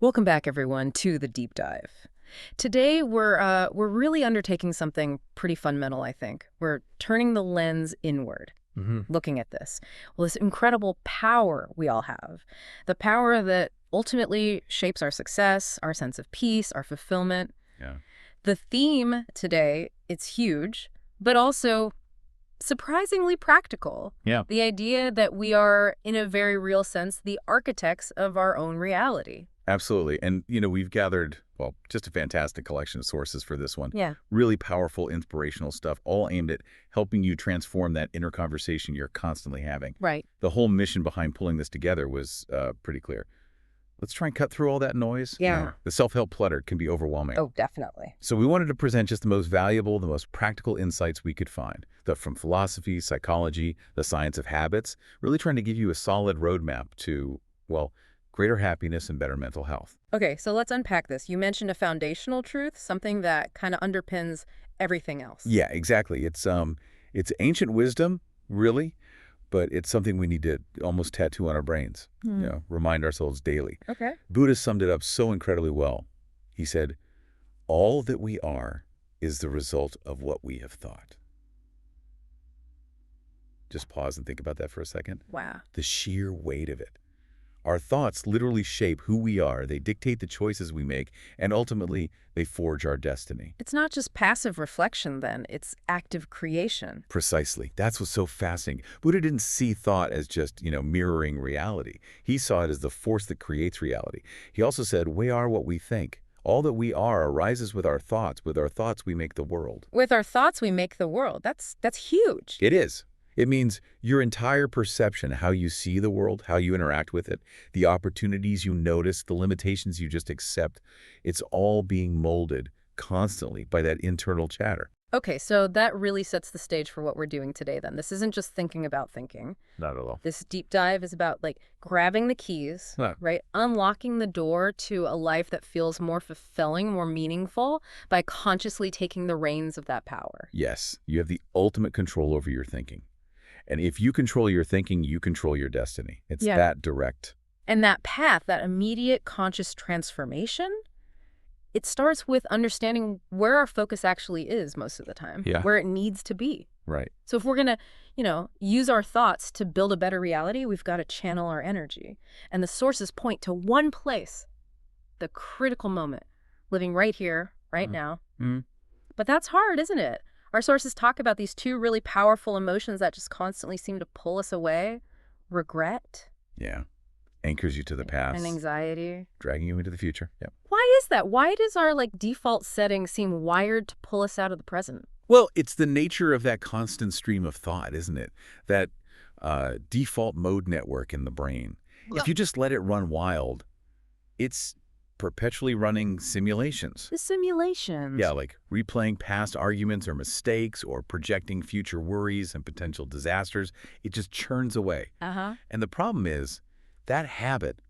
Welcome back, everyone, to the deep dive. Today, we're really undertaking something pretty fundamental, I think. We're turning the lens inward, Hmm. looking at this. Well, this incredible power we all have, the power that ultimately shapes our success, our sense of peace, our fulfillment. Yeah. The theme today, it's huge, but also surprisingly practical. Yeah. The idea that we are, in a very real sense, the architects of our own reality. Absolutely. And, we've gathered, well, just a fantastic collection of sources for this one. Yeah. Really powerful, inspirational stuff, all aimed at helping you transform that inner conversation you're constantly having. Right. The whole mission behind pulling this together was pretty clear. Let's try and cut through all that noise. Yeah. The self-help clutter can be overwhelming. Oh, definitely. So we wanted to present just the most valuable, the most practical insights we could find. From philosophy, psychology, the science of habits, really trying to give you a solid roadmap to, well, greater happiness and better mental health. Okay, so let's unpack this. You mentioned a foundational truth, something that kind of underpins everything else. Yeah, exactly. It's ancient wisdom, really, but it's something we need to almost tattoo on our brains, remind ourselves daily. Okay. Buddha summed it up so incredibly well. He said, all that we are is the result of what we have thought. Just pause and think about that for a second. Wow. The sheer weight of it. Our thoughts literally shape who we are. They dictate the choices we make, and ultimately, they forge our destiny. It's not just passive reflection, then. It's active creation. Precisely. That's what's so fascinating. Buddha didn't see thought as just, mirroring reality. He saw it as the force that creates reality. He also said, we are what we think. All that we are arises with our thoughts. With our thoughts, we make the world. With our thoughts, we make the world. That's huge. It is. It means your entire perception, how you see the world, how you interact with it, the opportunities you notice, the limitations you just accept, it's all being molded constantly by that internal chatter. Okay, so that really sets the stage for what we're doing today, then. This isn't just thinking about thinking. Not at all. This deep dive is about, grabbing the keys, Huh. right? Unlocking the door to a life that feels more fulfilling, more meaningful by consciously taking the reins of that power. Yes, you have the ultimate control over your thinking. And if you control your thinking, you control your destiny. It's that direct. And that path, that immediate conscious transformation, it starts with understanding where our focus actually is most of the time, where it needs to be. Right. So if we're going to, use our thoughts to build a better reality, we've got to channel our energy. And the sources point to one place, the critical moment, living right here, right now. Mm. But that's hard, isn't it? Our sources talk about these two really powerful emotions that just constantly seem to pull us away. Regret. Yeah. Anchors you to the past. And anxiety. Dragging you into the future. Yep. Why is that? Why does our default setting seem wired to pull us out of the present? Well, it's the nature of that constant stream of thought, isn't it? That default mode network in the brain. If you just let it run wild, it's perpetually running simulations. The simulations. Yeah, like replaying past arguments or mistakes or projecting future worries and potential disasters. It just churns away. Uh-huh. And the problem is that habit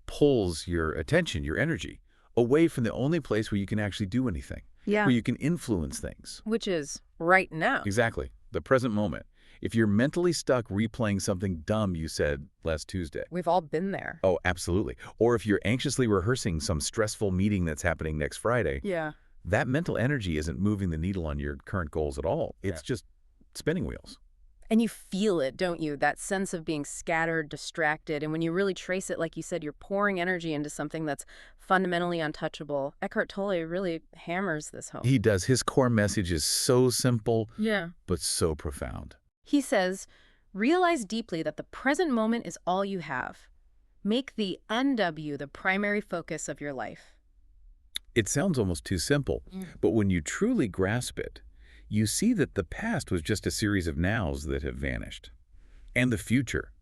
pulls your attention, your energy, away from the only place where you can actually do anything, where you can influence things. Which is right now. Exactly. The present moment. If you're mentally stuck replaying something dumb you said last Tuesday. We've all been there. Oh, absolutely. Or if you're anxiously rehearsing some stressful meeting that's happening next Friday. Yeah. That mental energy isn't moving the needle on your current goals at all. It's just spinning wheels. And you feel it, don't you? That sense of being scattered, distracted. And when you really trace it, like you said, you're pouring energy into something that's fundamentally untouchable. Eckhart Tolle really hammers this home. He does. His core message is so simple, but so profound. He says, realize deeply that the present moment is all you have. Make the NW the primary focus of your life. It sounds almost too simple, but when you truly grasp it, you see that the past was just a series of nows that have vanished. And the future,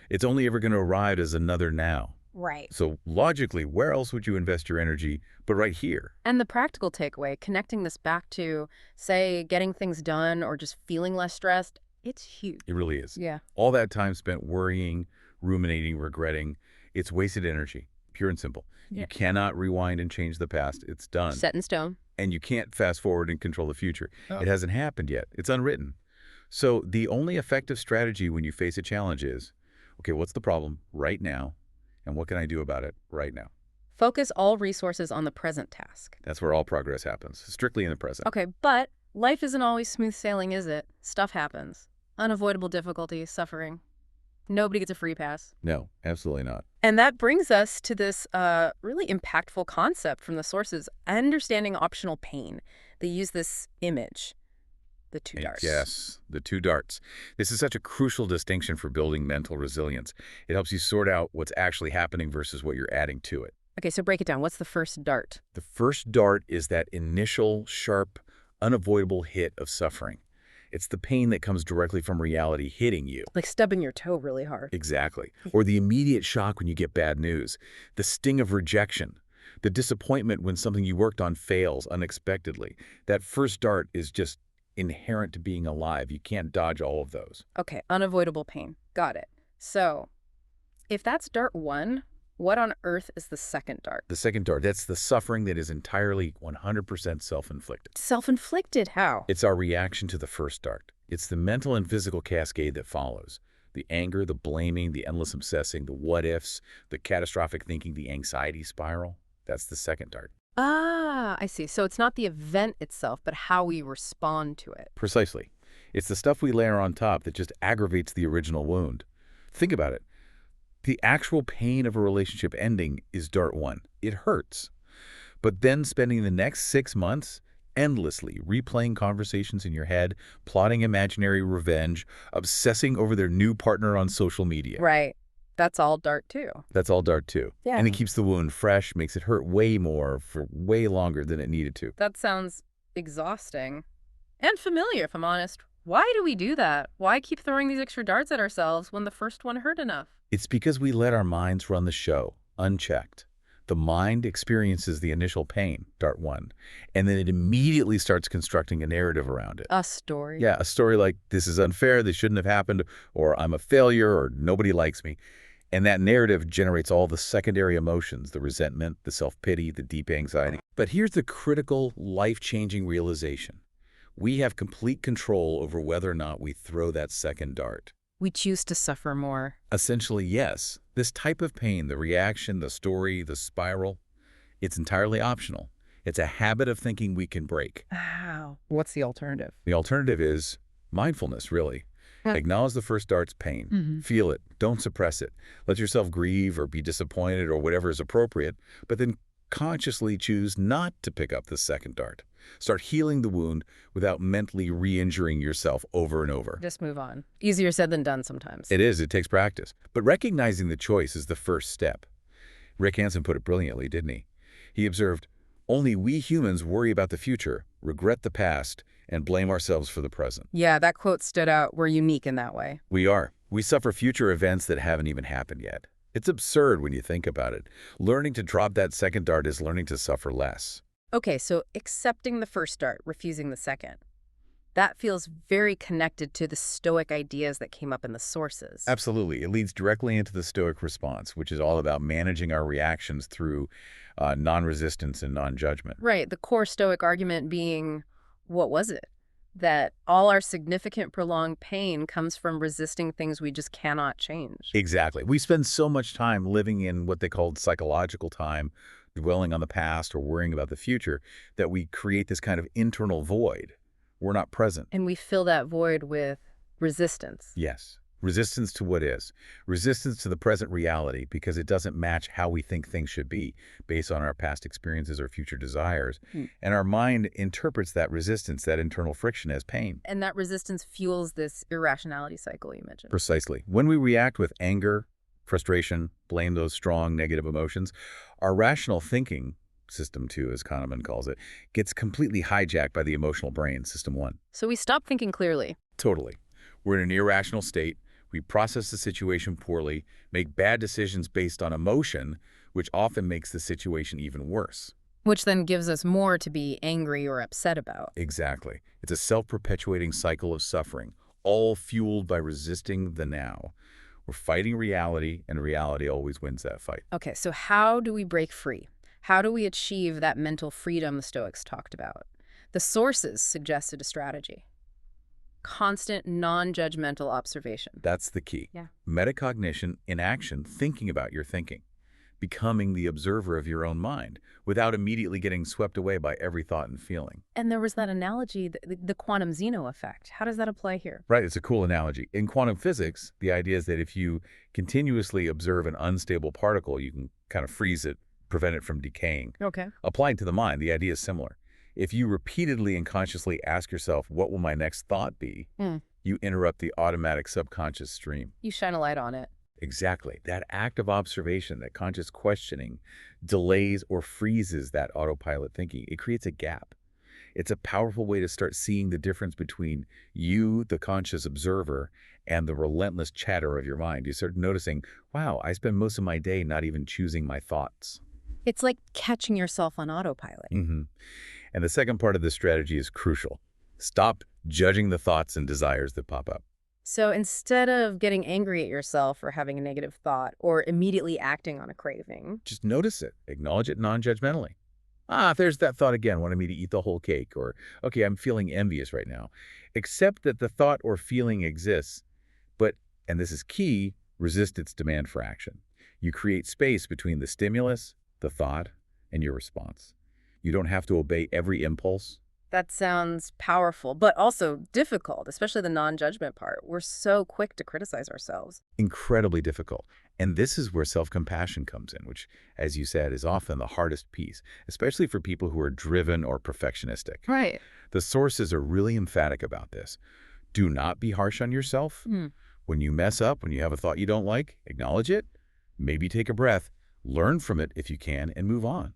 it's only ever going to arrive as another now. Right. So logically, where else would you invest your energy but right here? And the practical takeaway, connecting this back to, say, getting things done or just feeling less stressed, it's huge. It really is. Yeah. All that time spent worrying, ruminating, regretting, it's wasted energy, pure and simple. You cannot rewind and change the past. It's done. Set in stone. And you can't fast forward and control the future. It hasn't happened yet. It's unwritten. So the only effective strategy when you face a challenge is, okay, what's the problem right now? And what can I do about it right now? Focus all resources on the present task. That's where all progress happens, strictly in the present. Okay, but life isn't always smooth sailing, is it? Stuff happens. Unavoidable difficulty, suffering. Nobody gets a free pass. No, absolutely not. And that brings us to this really impactful concept from the sources, understanding optional pain. They use this image, the two darts. Yes, the two darts. This is such a crucial distinction for building mental resilience. It helps you sort out what's actually happening versus what you're adding to it. Okay, so break it down. What's the first dart? The first dart is that initial, sharp, unavoidable hit of suffering. It's the pain that comes directly from reality hitting you. Like stubbing your toe really hard. Exactly. Or the immediate shock when you get bad news. The sting of rejection. The disappointment when something you worked on fails unexpectedly. That first dart is just inherent to being alive. You can't dodge all of those. Okay, unavoidable pain. Got it. So, if that's dart 1, what on earth is the second dart? The second dart, that's the suffering that is entirely 100% self-inflicted. Self-inflicted? How? It's our reaction to the first dart. It's the mental and physical cascade that follows. The anger, the blaming, the endless obsessing, the what-ifs, the catastrophic thinking, the anxiety spiral. That's the second dart. Ah, I see. So it's not the event itself, but how we respond to it. Precisely. It's the stuff we layer on top that just aggravates the original wound. Think about it. The actual pain of a relationship ending is dart 1. It hurts. But then spending the next 6 months endlessly replaying conversations in your head, plotting imaginary revenge, obsessing over their new partner on social media. Right. That's all dart 2. That's all dart 2. Yeah. And it keeps the wound fresh, makes it hurt way more for way longer than it needed to. That sounds exhausting and familiar, if I'm honest. Why do we do that? Why keep throwing these extra darts at ourselves when the first one hurt enough? It's because we let our minds run the show, unchecked. The mind experiences the initial pain, dart 1, and then it immediately starts constructing a narrative around it. A story. Yeah, a story like, this is unfair, this shouldn't have happened, or I'm a failure, or nobody likes me. And that narrative generates all the secondary emotions, the resentment, the self-pity, the deep anxiety. But here's the critical, life-changing realization. We have complete control over whether or not we throw that second dart. We choose to suffer more. Essentially, yes. This type of pain, the reaction, the story, the spiral, it's entirely optional. It's a habit of thinking we can break. Wow. What's the alternative? The alternative is mindfulness, really. Acknowledge the first dart's pain. Feel it. Don't suppress it. Let yourself grieve or be disappointed or whatever is appropriate, but then consciously choose not to pick up the second dart. Start healing the wound without mentally re-injuring yourself over and over. Just move on. Easier said than done sometimes. It is. It takes practice. But recognizing the choice is the first step. Rick Hansen put it brilliantly, didn't he? He observed, only we humans worry about the future, regret the past, and blame ourselves for the present. Yeah, that quote stood out. We're unique in that way. We are. We suffer future events that haven't even happened yet. It's absurd when you think about it. Learning to drop that second dart is learning to suffer less. Okay, so accepting the first dart, refusing the second. That feels very connected to the Stoic ideas that came up in the sources. Absolutely. It leads directly into the Stoic response, which is all about managing our reactions through non-resistance and non-judgment. Right. The core Stoic argument being, what was it? That all our significant prolonged pain comes from resisting things we just cannot change. Exactly. We spend so much time living in what they called psychological time, dwelling on the past or worrying about the future, that we create this kind of internal void. We're not present. And we fill that void with resistance. Yes. Resistance to what is. Resistance to the present reality because it doesn't match how we think things should be based on our past experiences or future desires. And our mind interprets that resistance, that internal friction, as pain. And that resistance fuels this irrationality cycle you mentioned. Precisely. When we react with anger, frustration, blame, those strong negative emotions, our rational thinking, System 2 as Kahneman calls it, gets completely hijacked by the emotional brain, System 1. So we stop thinking clearly. Totally. We're in an irrational state. We process the situation poorly, make bad decisions based on emotion, which often makes the situation even worse. Which then gives us more to be angry or upset about. Exactly. It's a self-perpetuating cycle of suffering, all fueled by resisting the now. We're fighting reality, and reality always wins that fight. Okay, so how do we break free? How do we achieve that mental freedom the Stoics talked about? The sources suggested a strategy. Constant, non-judgmental observation. That's the key. Yeah. Metacognition in action, thinking about your thinking. becoming the observer of your own mind without immediately getting swept away by every thought and feeling. And there was that analogy, the quantum Zeno effect. How does that apply here? Right, it's a cool analogy. In quantum physics, the idea is that if you continuously observe an unstable particle, you can kind of freeze it, prevent it from decaying. Okay. Applied to the mind, the idea is similar. If you repeatedly and consciously ask yourself, what will my next thought be? You interrupt the automatic subconscious stream. You shine a light on it. Exactly. That act of observation, that conscious questioning, delays or freezes that autopilot thinking. It creates a gap. It's a powerful way to start seeing the difference between you, the conscious observer, and the relentless chatter of your mind. You start noticing, wow, I spend most of my day not even choosing my thoughts. It's like catching yourself on autopilot. And the second part of this strategy is crucial. Stop judging the thoughts and desires that pop up. So instead of getting angry at yourself for having a negative thought or immediately acting on a craving, Just notice it. Acknowledge it non-judgmentally. Ah, there's that thought again, wanting me to eat the whole cake. Or, okay, I'm feeling envious right now. Accept that the thought or feeling exists, but, and this is key, resist its demand for action. You create space between the stimulus, the thought, and your response. You don't have to obey every impulse. that sounds powerful, but also difficult, especially the non-judgment part. We're so quick to criticize ourselves. Incredibly difficult. And this is where self-compassion comes in, which, as you said, is often the hardest piece, especially for people who are driven or perfectionistic. Right. The sources are really emphatic about this. Do not be harsh on yourself. When you mess up, when you have a thought you don't like, acknowledge it, maybe take a breath, learn from it if you can, and move on.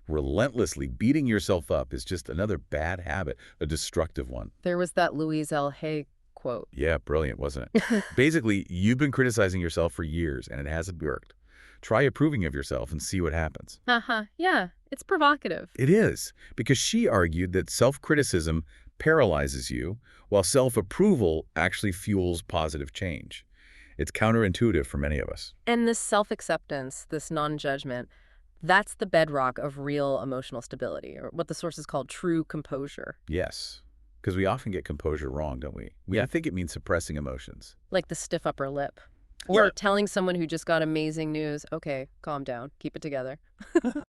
Relentlessly beating yourself up is just another bad habit, a destructive one. There was that Louise L. Hay quote. Yeah, brilliant, wasn't it? Basically, you've been criticizing yourself for years, and it hasn't worked. Try approving of yourself and see what happens. Yeah, it's provocative. It is, because she argued that self-criticism paralyzes you, while self-approval actually fuels positive change. It's counterintuitive for many of us. And this self-acceptance, this non-judgment, that's the bedrock of real emotional stability, or what the sources call true composure. Yes, because we often get composure wrong, don't we? We think it means suppressing emotions. Like the stiff upper lip. Or telling someone who just got amazing news, okay, calm down, keep it together.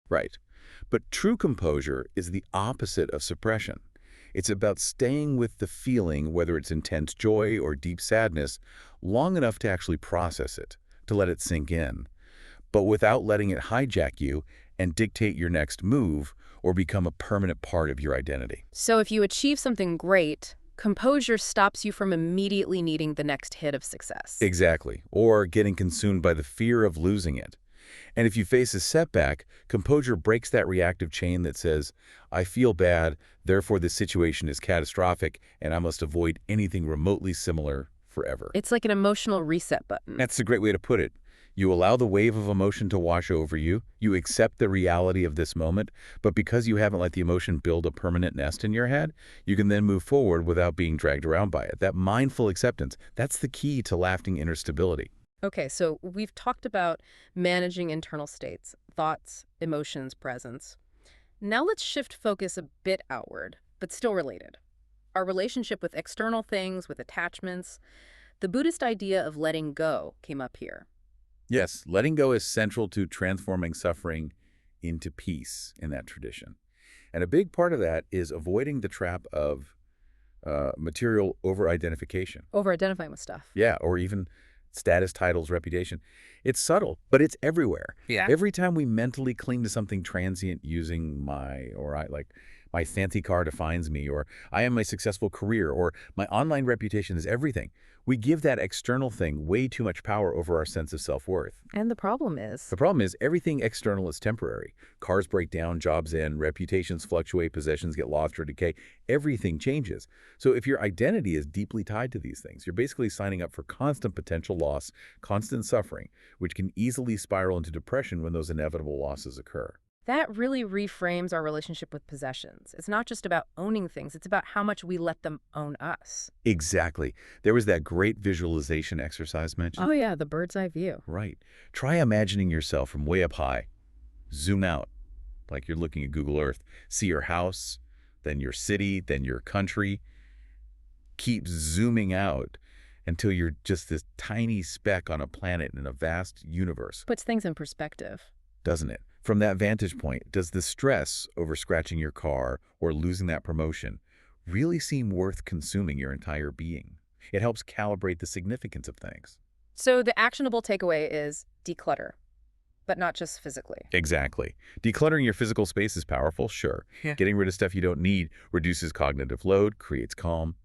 Right. But true composure is the opposite of suppression. It's about staying with the feeling, whether it's intense joy or deep sadness, long enough to actually process it, to let it sink in, but without letting it hijack you and dictate your next move or become a permanent part of your identity. So if you achieve something great, composure stops you from immediately needing the next hit of success. Exactly. Or getting consumed by the fear of losing it. And if you face a setback, composure breaks that reactive chain that says, I feel bad, therefore this situation is catastrophic, and I must avoid anything remotely similar forever. It's like an emotional reset button. That's a great way to put it. You allow the wave of emotion to wash over you. You accept the reality of this moment, but because you haven't let the emotion build a permanent nest in your head, you can then move forward without being dragged around by it. That mindful acceptance, that's the key to lasting inner stability. Okay, so we've talked about managing internal states, thoughts, emotions, presence. Now let's shift focus a bit outward, but still related. Our relationship with external things, with attachments. The Buddhist idea of letting go came up here. Yes, letting go is central to transforming suffering into peace in that tradition. And a big part of that is avoiding the trap of material over-identification. Over-identifying with stuff. Yeah, or even status, titles, reputation. It's subtle, but it's everywhere. Yeah. Every time we mentally cling to something transient using my fancy car defines me, or I am my successful career, or my online reputation is everything, we give that external thing way too much power over our sense of self-worth. And the problem is? The problem is everything external is temporary. Cars break down, jobs end, reputations fluctuate, possessions get lost or decay. Everything changes. So if your identity is deeply tied to these things, you're basically signing up for constant potential loss, constant suffering, which can easily spiral into depression when those inevitable losses occur. That really reframes our relationship with possessions. It's not just about owning things, it's about how much we let them own us. Exactly. There was that great visualization exercise mentioned. Oh yeah, the bird's eye view. Right. Try imagining yourself from way up high. Zoom out, like you're looking at Google Earth. See your house, then your city, then your country. Keep zooming out until you're just this tiny speck on a planet in a vast universe. Puts things in perspective. doesn't it? From that vantage point, does the stress over scratching your car or losing that promotion really seem worth consuming your entire being? It helps calibrate the significance of things. So the actionable takeaway is declutter, but not just physically. Exactly. Decluttering your physical space is powerful, sure. Yeah. Getting rid of stuff you don't need reduces cognitive load, creates calm.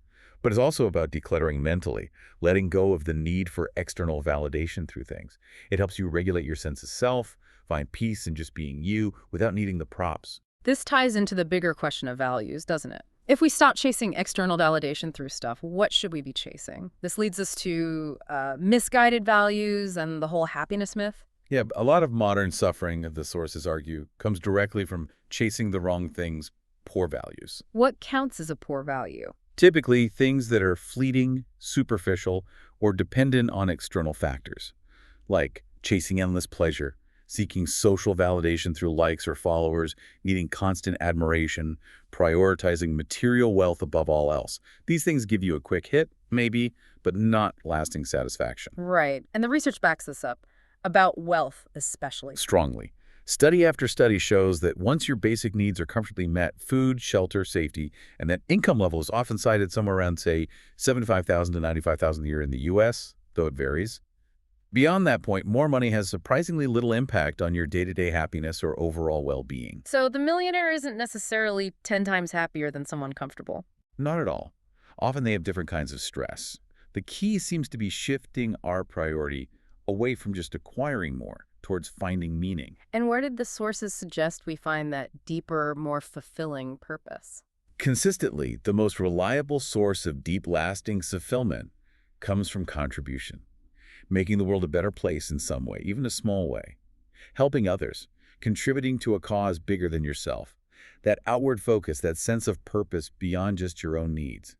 But it's also about decluttering mentally, letting go of the need for external validation through things. It helps you regulate your sense of self, find peace in just being you without needing the props. This ties into the bigger question of values, doesn't it? If we stop chasing external validation through stuff, what should we be chasing? This leads us to misguided values and the whole happiness myth. Yeah, a lot of modern suffering, the sources argue, comes directly from chasing the wrong things, poor values. What counts as a poor value? Typically, things that are fleeting, superficial, or dependent on external factors, like chasing endless pleasure, seeking social validation through likes or followers, needing constant admiration, prioritizing material wealth above all else. These things give you a quick hit, maybe, but not lasting satisfaction. Right. And the research backs this up, about wealth especially. Strongly. Study after study shows that once your basic needs are comfortably met, food, shelter, safety, and that income level is often cited somewhere around, say, $75,000 to $95,000 a year in the U.S., though it varies. Beyond that point, more money has surprisingly little impact on your day-to-day happiness or overall well-being. So the millionaire isn't necessarily 10 times happier than someone comfortable. Not at all. Often they have different kinds of stress. The key seems to be shifting our priority away from just acquiring more towards finding meaning. And where did the sources suggest we find that deeper, more fulfilling purpose? Consistently, the most reliable source of deep, lasting fulfillment comes from contribution. Making the world a better place in some way, even a small way. Helping others, contributing to a cause bigger than yourself. That outward focus, that sense of purpose beyond just your own needs.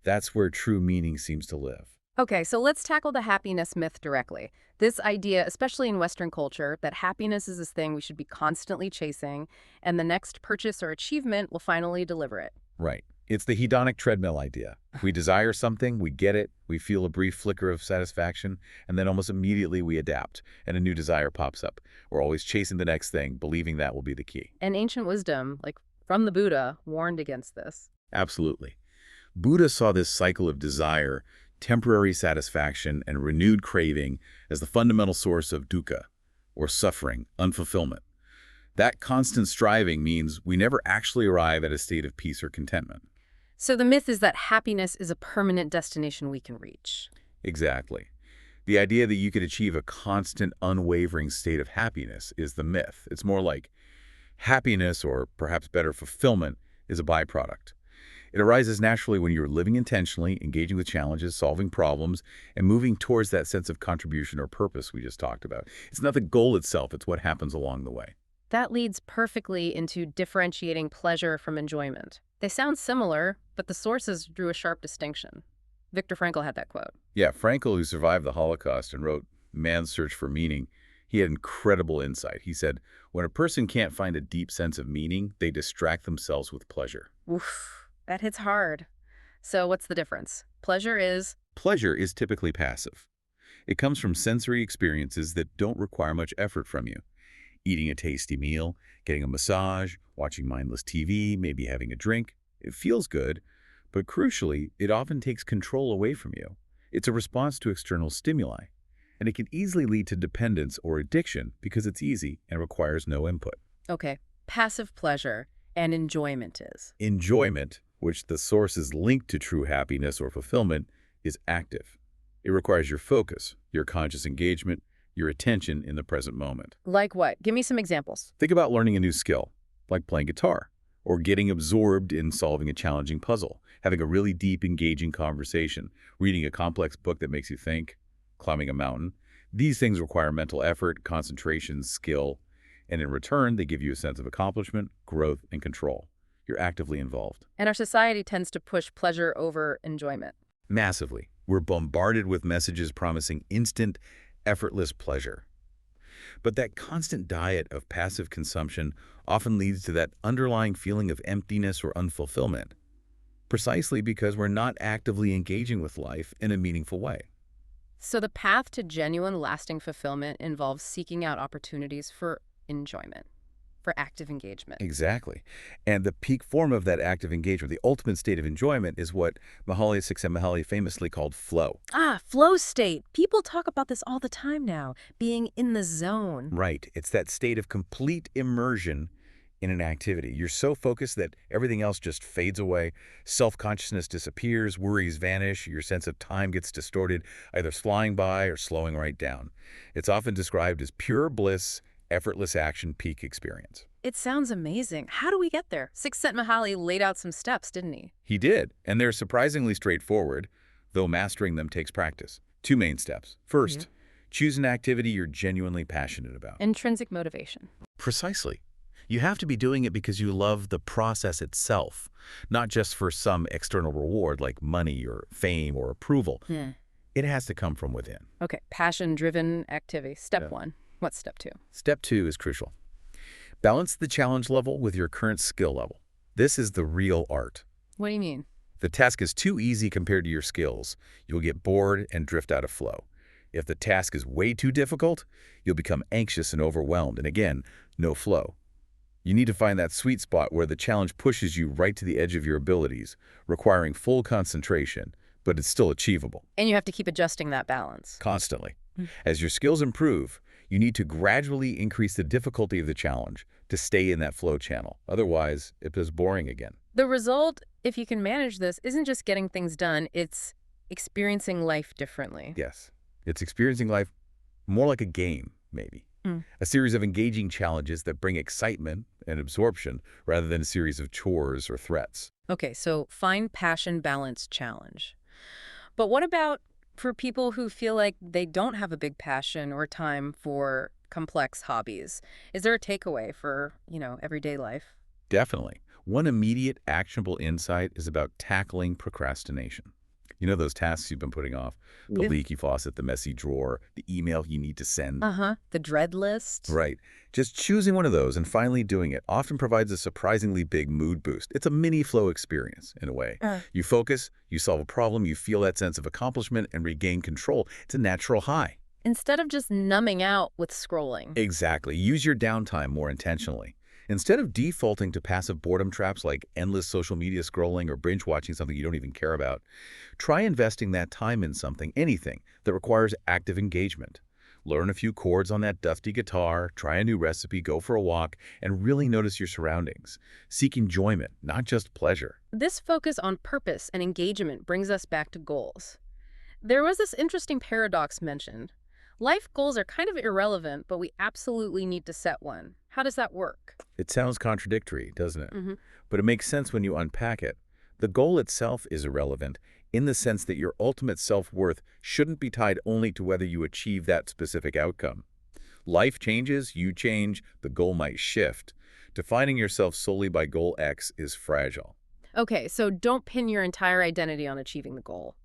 That's where true meaning seems to live. Okay, so let's tackle the happiness myth directly. This idea, especially in Western culture, that happiness is this thing we should be constantly chasing, and the next purchase or achievement will finally deliver it. Right. It's the hedonic treadmill idea. We desire something, we get it, we feel a brief flicker of satisfaction, and then almost immediately we adapt, and a new desire pops up. We're always chasing the next thing, believing that will be the key. And ancient wisdom, like from the Buddha, warned against this. Absolutely. Buddha saw this cycle of desire, temporary satisfaction, and renewed craving as the fundamental source of dukkha, or suffering, unfulfillment. That constant striving means we never actually arrive at a state of peace or contentment. So the myth is that happiness is a permanent destination we can reach. Exactly. The idea that you could achieve a constant, unwavering state of happiness is the myth. It's more like happiness, or perhaps better, fulfillment, is a byproduct. It arises naturally when you're living intentionally, engaging with challenges, solving problems, and moving towards that sense of contribution or purpose we just talked about. It's not the goal itself, it's what happens along the way. That leads perfectly into differentiating pleasure from enjoyment. They sound similar, but the sources drew a sharp distinction. Viktor Frankl had that quote. Yeah, Frankl, who survived the Holocaust and wrote Man's Search for Meaning, he had incredible insight. He said, when a person can't find a deep sense of meaning, they distract themselves with pleasure. Oof, that hits hard. So what's the difference? Pleasure is typically passive. It comes from sensory experiences that don't require much effort from you. Eating a tasty meal, getting a massage, watching mindless TV, maybe having a drink. It feels good, but crucially, it often takes control away from you. It's a response to external stimuli, and it can easily lead to dependence or addiction because it's easy and requires no input. Okay, passive pleasure and enjoyment is. Enjoyment, which the source is linked to true happiness or fulfillment, is active. It requires your focus, your conscious engagement, your attention in the present moment. Like what? Give me some examples. Think about learning a new skill, like playing guitar, or getting absorbed in solving a challenging puzzle, having a really deep, engaging conversation, reading a complex book that makes you think, climbing a mountain. These things require mental effort, concentration, skill, and in return, they give you a sense of accomplishment, growth, and control. You're actively involved. And our society tends to push pleasure over enjoyment. Massively. We're bombarded with messages promising instant, effortless pleasure. But that constant diet of passive consumption often leads to that underlying feeling of emptiness or unfulfillment, precisely because we're not actively engaging with life in a meaningful way. So the path to genuine, lasting fulfillment involves seeking out opportunities for enjoyment, for active engagement. Exactly. And the peak form of that active engagement, the ultimate state of enjoyment, is what Mihaly Csikszentmihalyi famously called flow. Ah, flow state. People talk about this all the time now, being in the zone. Right. It's that state of complete immersion in an activity. You're so focused that everything else just fades away. Self-consciousness disappears, worries vanish, your sense of time gets distorted, either flying by or slowing right down. It's often described as pure bliss, effortless action peak experience. It sounds amazing. How do we get there? Csikszentmihalyi laid out some steps, didn't he? He did, and they're surprisingly straightforward, though mastering them takes practice. Two main steps. First, choose an activity you're genuinely passionate about. Intrinsic motivation. Precisely. You have to be doing it because you love the process itself, not just for some external reward like money or fame or approval. It has to come from within. Okay, passion-driven activity. Step Yeah. 1. What's step 2? Step 2 is crucial. Balance the challenge level with your current skill level. This is the real art. What do you mean? If the task is too easy compared to your skills, you'll get bored and drift out of flow. If the task is way too difficult, you'll become anxious and overwhelmed, and again, no flow. You need to find that sweet spot where the challenge pushes you right to the edge of your abilities, requiring full concentration, but it's still achievable. And you have to keep adjusting that balance. Constantly. As your skills improve, you need to gradually increase the difficulty of the challenge to stay in that flow channel. Otherwise, it becomes boring again. The result, if you can manage this, isn't just getting things done, it's experiencing life differently. Yes. It's experiencing life more like a game, maybe. A series of engaging challenges that bring excitement and absorption rather than a series of chores or threats. Okay, so find passion balance challenge. But what about for people who feel like they don't have a big passion or time for complex hobbies? Is there a takeaway for, everyday life? Definitely. One immediate actionable insight is about tackling procrastination. You know those tasks you've been putting off? The Yeah. leaky faucet, the messy drawer, the email you need to send. The dread list. Right. Just choosing one of those and finally doing it often provides a surprisingly big mood boost. It's a mini flow experience, in a way. You focus, you solve a problem, you feel that sense of accomplishment and regain control. It's a natural high. Instead of just numbing out with scrolling. Exactly. Use your downtime more intentionally. Instead of defaulting to passive boredom traps like endless social media scrolling or binge watching something you don't even care about, try investing that time in something, anything, that requires active engagement. Learn a few chords on that dusty guitar, try a new recipe, go for a walk, and really notice your surroundings. Seek enjoyment, not just pleasure. This focus on purpose and engagement brings us back to goals. There was this interesting paradox mentioned. Life goals are kind of irrelevant, but we absolutely need to set one. How does that work? It sounds contradictory, doesn't it? But it makes sense when you unpack it. The goal itself is irrelevant in the sense that your ultimate self-worth shouldn't be tied only to whether you achieve that specific outcome. Life changes, you change, the goal might shift. Defining yourself solely by goal X is fragile. Okay, so don't pin your entire identity on achieving the goal.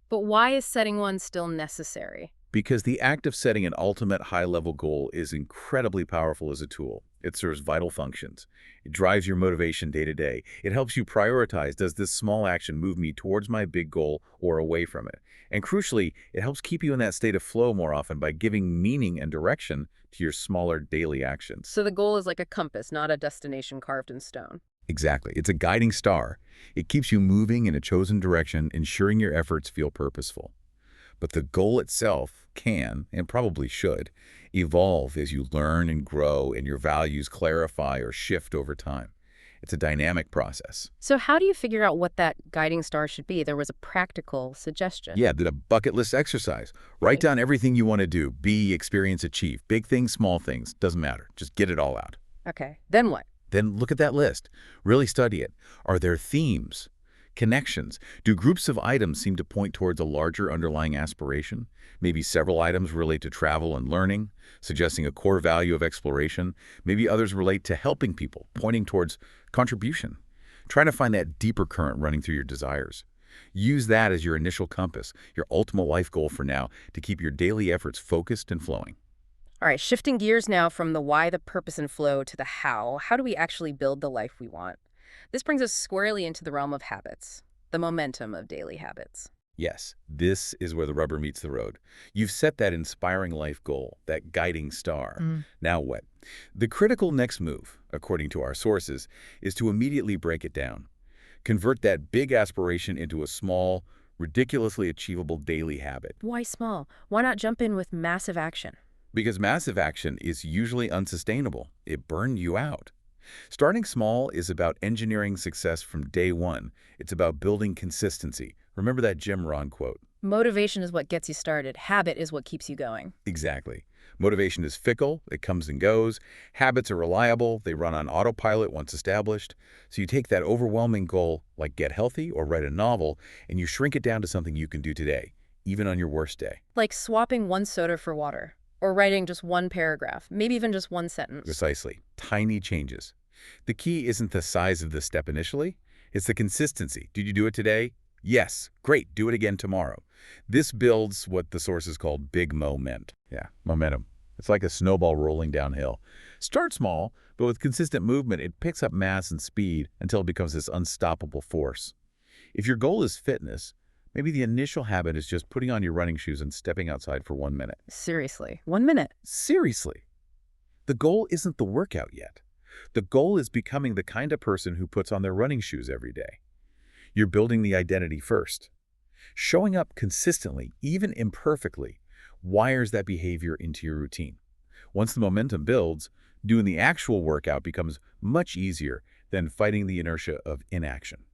But why is setting one still necessary? Because the act of setting an ultimate high-level goal is incredibly powerful as a tool. It serves vital functions. It drives your motivation day to day. It helps you prioritize, does this small action move me towards my big goal or away from it? And crucially, it helps keep you in that state of flow more often by giving meaning and direction to your smaller daily actions. So the goal is like a compass, not a destination carved in stone. Exactly. It's a guiding star. It keeps you moving in a chosen direction, ensuring your efforts feel purposeful. But the goal itself can, and probably should, evolve as you learn and grow and your values clarify or shift over time. It's a dynamic process. So how do you figure out what that guiding star should be? There was a practical suggestion. Yeah, did a bucket list exercise. Write down everything you want to do, be, experience, achieve. Big things, small things, doesn't matter. Just get it all out. Okay, then what? Then look at that list. Really study it. Are there themes? Connections. Do groups of items seem to point towards a larger underlying aspiration? Maybe several items relate to travel and learning, suggesting a core value of exploration. Maybe others relate to helping people, pointing towards contribution. Try to find that deeper current running through your desires. Use that as your initial compass, your ultimate life goal for now, to keep your daily efforts focused and flowing. All right, shifting gears now from the why, the purpose, and flow to the how. How do we actually build the life we want? This brings us squarely into the realm of habits, the momentum of daily habits. Yes, this is where the rubber meets the road. You've set that inspiring life goal, that guiding star. Mm. Now what? The critical next move, according to our sources, is to immediately break it down. Convert that big aspiration into a small, ridiculously achievable daily habit. Why small? Why not jump in with massive action? Because massive action is usually unsustainable. It burned you out. Starting small is about engineering success from day one. It's about building consistency. Remember that Jim Rohn quote? Motivation is what gets you started. Habit is what keeps you going. Exactly. Motivation is fickle. It comes and goes. Habits are reliable. They run on autopilot once established. So you take that overwhelming goal, like get healthy or write a novel, and you shrink it down to something you can do today, even on your worst day. Like swapping one soda for water, or writing just one paragraph, maybe even just one sentence. Precisely. Tiny changes. The key isn't the size of the step initially. It's the consistency. Did you do it today? Yes. Great. Do it again tomorrow. This builds what the sources call big moment. Yeah, momentum. It's like a snowball rolling downhill. Start small, but with consistent movement, it picks up mass and speed until it becomes this unstoppable force. If your goal is fitness, maybe the initial habit is just putting on your running shoes and stepping outside for 1 minute. Seriously, 1 minute. Seriously. The goal isn't the workout yet. The goal is becoming the kind of person who puts on their running shoes every day. You're building the identity first. Showing up consistently, even imperfectly, wires that behavior into your routine. Once the momentum builds, doing the actual workout becomes much easier than fighting the inertia of inaction.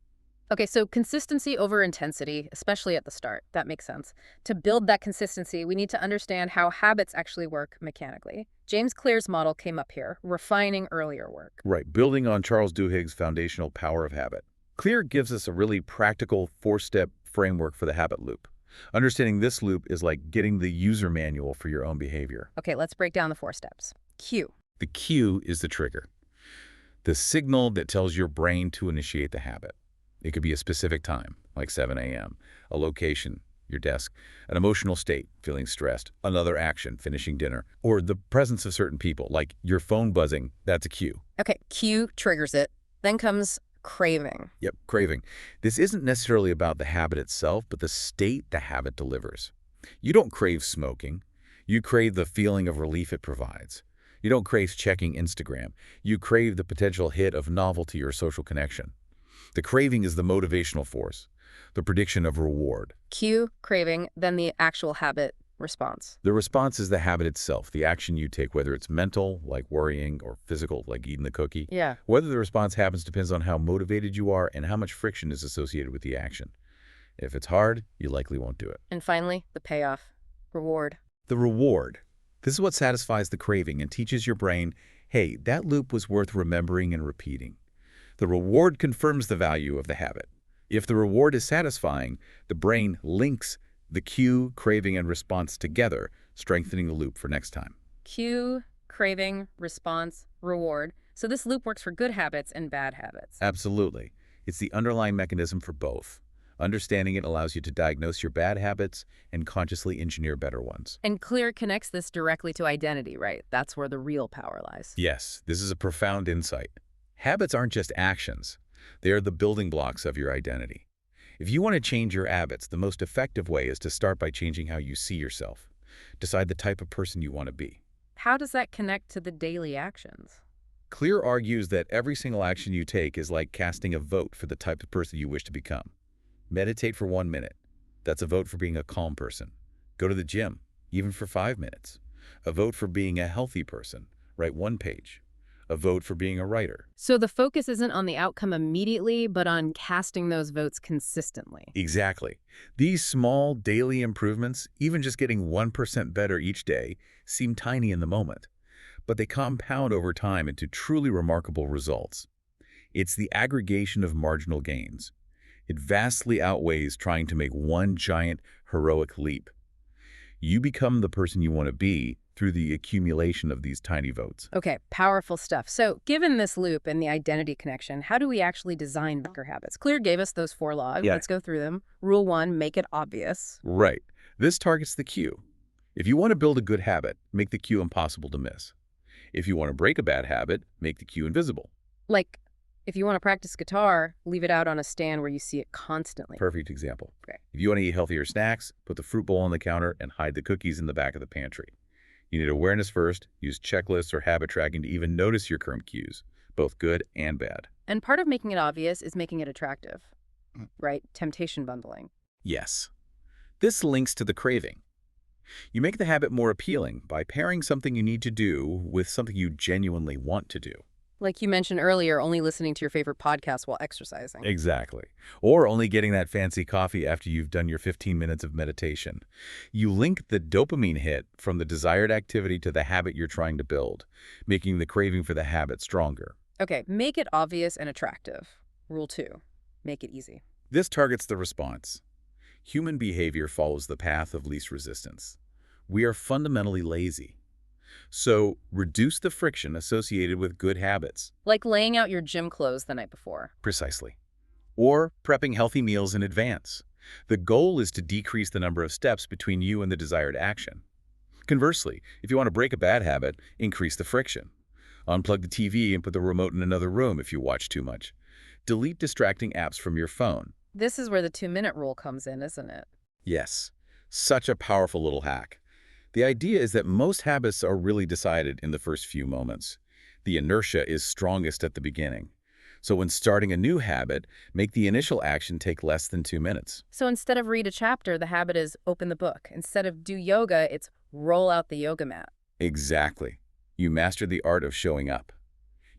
Okay, so consistency over intensity, especially at the start. That makes sense. To build that consistency, we need to understand how habits actually work mechanically. James Clear's model came up here, refining earlier work. Right, building on Charles Duhigg's foundational power of habit. Clear gives us a really practical 4-step framework for the habit loop. Understanding this loop is like getting the user manual for your own behavior. Okay, let's break down the 4 steps. Cue. The cue is the trigger, the signal that tells your brain to initiate the habit. It could be a specific time, like 7 a.m., a location, your desk, an emotional state, feeling stressed, another action, finishing dinner, or the presence of certain people, like your phone buzzing. That's a cue. Okay, cue triggers it. Then comes craving. Yep, craving. This isn't necessarily about the habit itself, but the state the habit delivers. You don't crave smoking. You crave the feeling of relief it provides. You don't crave checking Instagram. You crave the potential hit of novelty or social connection. The craving is the motivational force, the prediction of reward. Cue, craving, then the actual habit response. The response is the habit itself, the action you take, whether it's mental, like worrying, or physical, like eating the cookie. Yeah. Whether the response happens depends on how motivated you are and how much friction is associated with the action. If it's hard, you likely won't do it. And finally, the payoff. Reward. The reward. This is what satisfies the craving and teaches your brain, hey, that loop was worth remembering and repeating. The reward confirms the value of the habit. If the reward is satisfying, the brain links the cue, craving, and response together, strengthening the loop for next time. Cue, craving, response, reward. So this loop works for good habits and bad habits. Absolutely. It's the underlying mechanism for both. Understanding it allows you to diagnose your bad habits and consciously engineer better ones. And Clear connects this directly to identity, right? That's where the real power lies. Yes, this is a profound insight. Habits aren't just actions. They are the building blocks of your identity. If you want to change your habits, the most effective way is to start by changing how you see yourself. Decide the type of person you want to be. How does that connect to the daily actions? Clear argues that every single action you take is like casting a vote for the type of person you wish to become. Meditate for 1 minute. That's a vote for being a calm person. Go to the gym, even for 5 minutes. A vote for being a healthy person. Write 1 page. A vote for being a writer. So the focus isn't on the outcome immediately, but on casting those votes consistently. Exactly. These small daily improvements, even just getting 1% better each day, seem tiny in the moment, but they compound over time into truly remarkable results. It's the aggregation of marginal gains. It vastly outweighs trying to make one giant, heroic leap. You become the person you want to be through the accumulation of these tiny votes. Okay, powerful stuff. So given this loop and the identity connection, how do we actually design better habits? Clear gave us those 4 laws. Yeah. Let's go through them. Rule 1, make it obvious. Right. This targets the cue. If you want to build a good habit, make the cue impossible to miss. If you want to break a bad habit, make the cue invisible. Like If you want to practice guitar, leave it out on a stand where you see it constantly. Perfect example. Okay. If you want to eat healthier snacks, put the fruit bowl on the counter and hide the cookies in the back of the pantry. You need awareness first, use checklists or habit tracking to even notice your current cues, both good and bad. And part of making it obvious is making it attractive, right? Temptation bundling. Yes. This links to the craving. You make the habit more appealing by pairing something you need to do with something you genuinely want to do. Like you mentioned earlier, only listening to your favorite podcast while exercising. Exactly. Or only getting that fancy coffee after you've done your 15 minutes of meditation. You link the dopamine hit from the desired activity to the habit you're trying to build, making the craving for the habit stronger. Okay, make it obvious and attractive. Rule 2, make it easy. This targets the response. Human behavior follows the path of least resistance. We are fundamentally lazy. So reduce the friction associated with good habits. Like laying out your gym clothes the night before. Precisely. Or prepping healthy meals in advance. The goal is to decrease the number of steps between you and the desired action. Conversely, if you want to break a bad habit, increase the friction. Unplug the TV and put the remote in another room if you watch too much. Delete distracting apps from your phone. This is where the 2-minute rule comes in, isn't it? Yes, such a powerful little hack. The idea is that most habits are really decided in the first few moments. The inertia is strongest at the beginning. So when starting a new habit, make the initial action take less than 2 minutes. So instead of read a chapter, the habit is open the book. Instead of do yoga, it's roll out the yoga mat. Exactly. You master the art of showing up.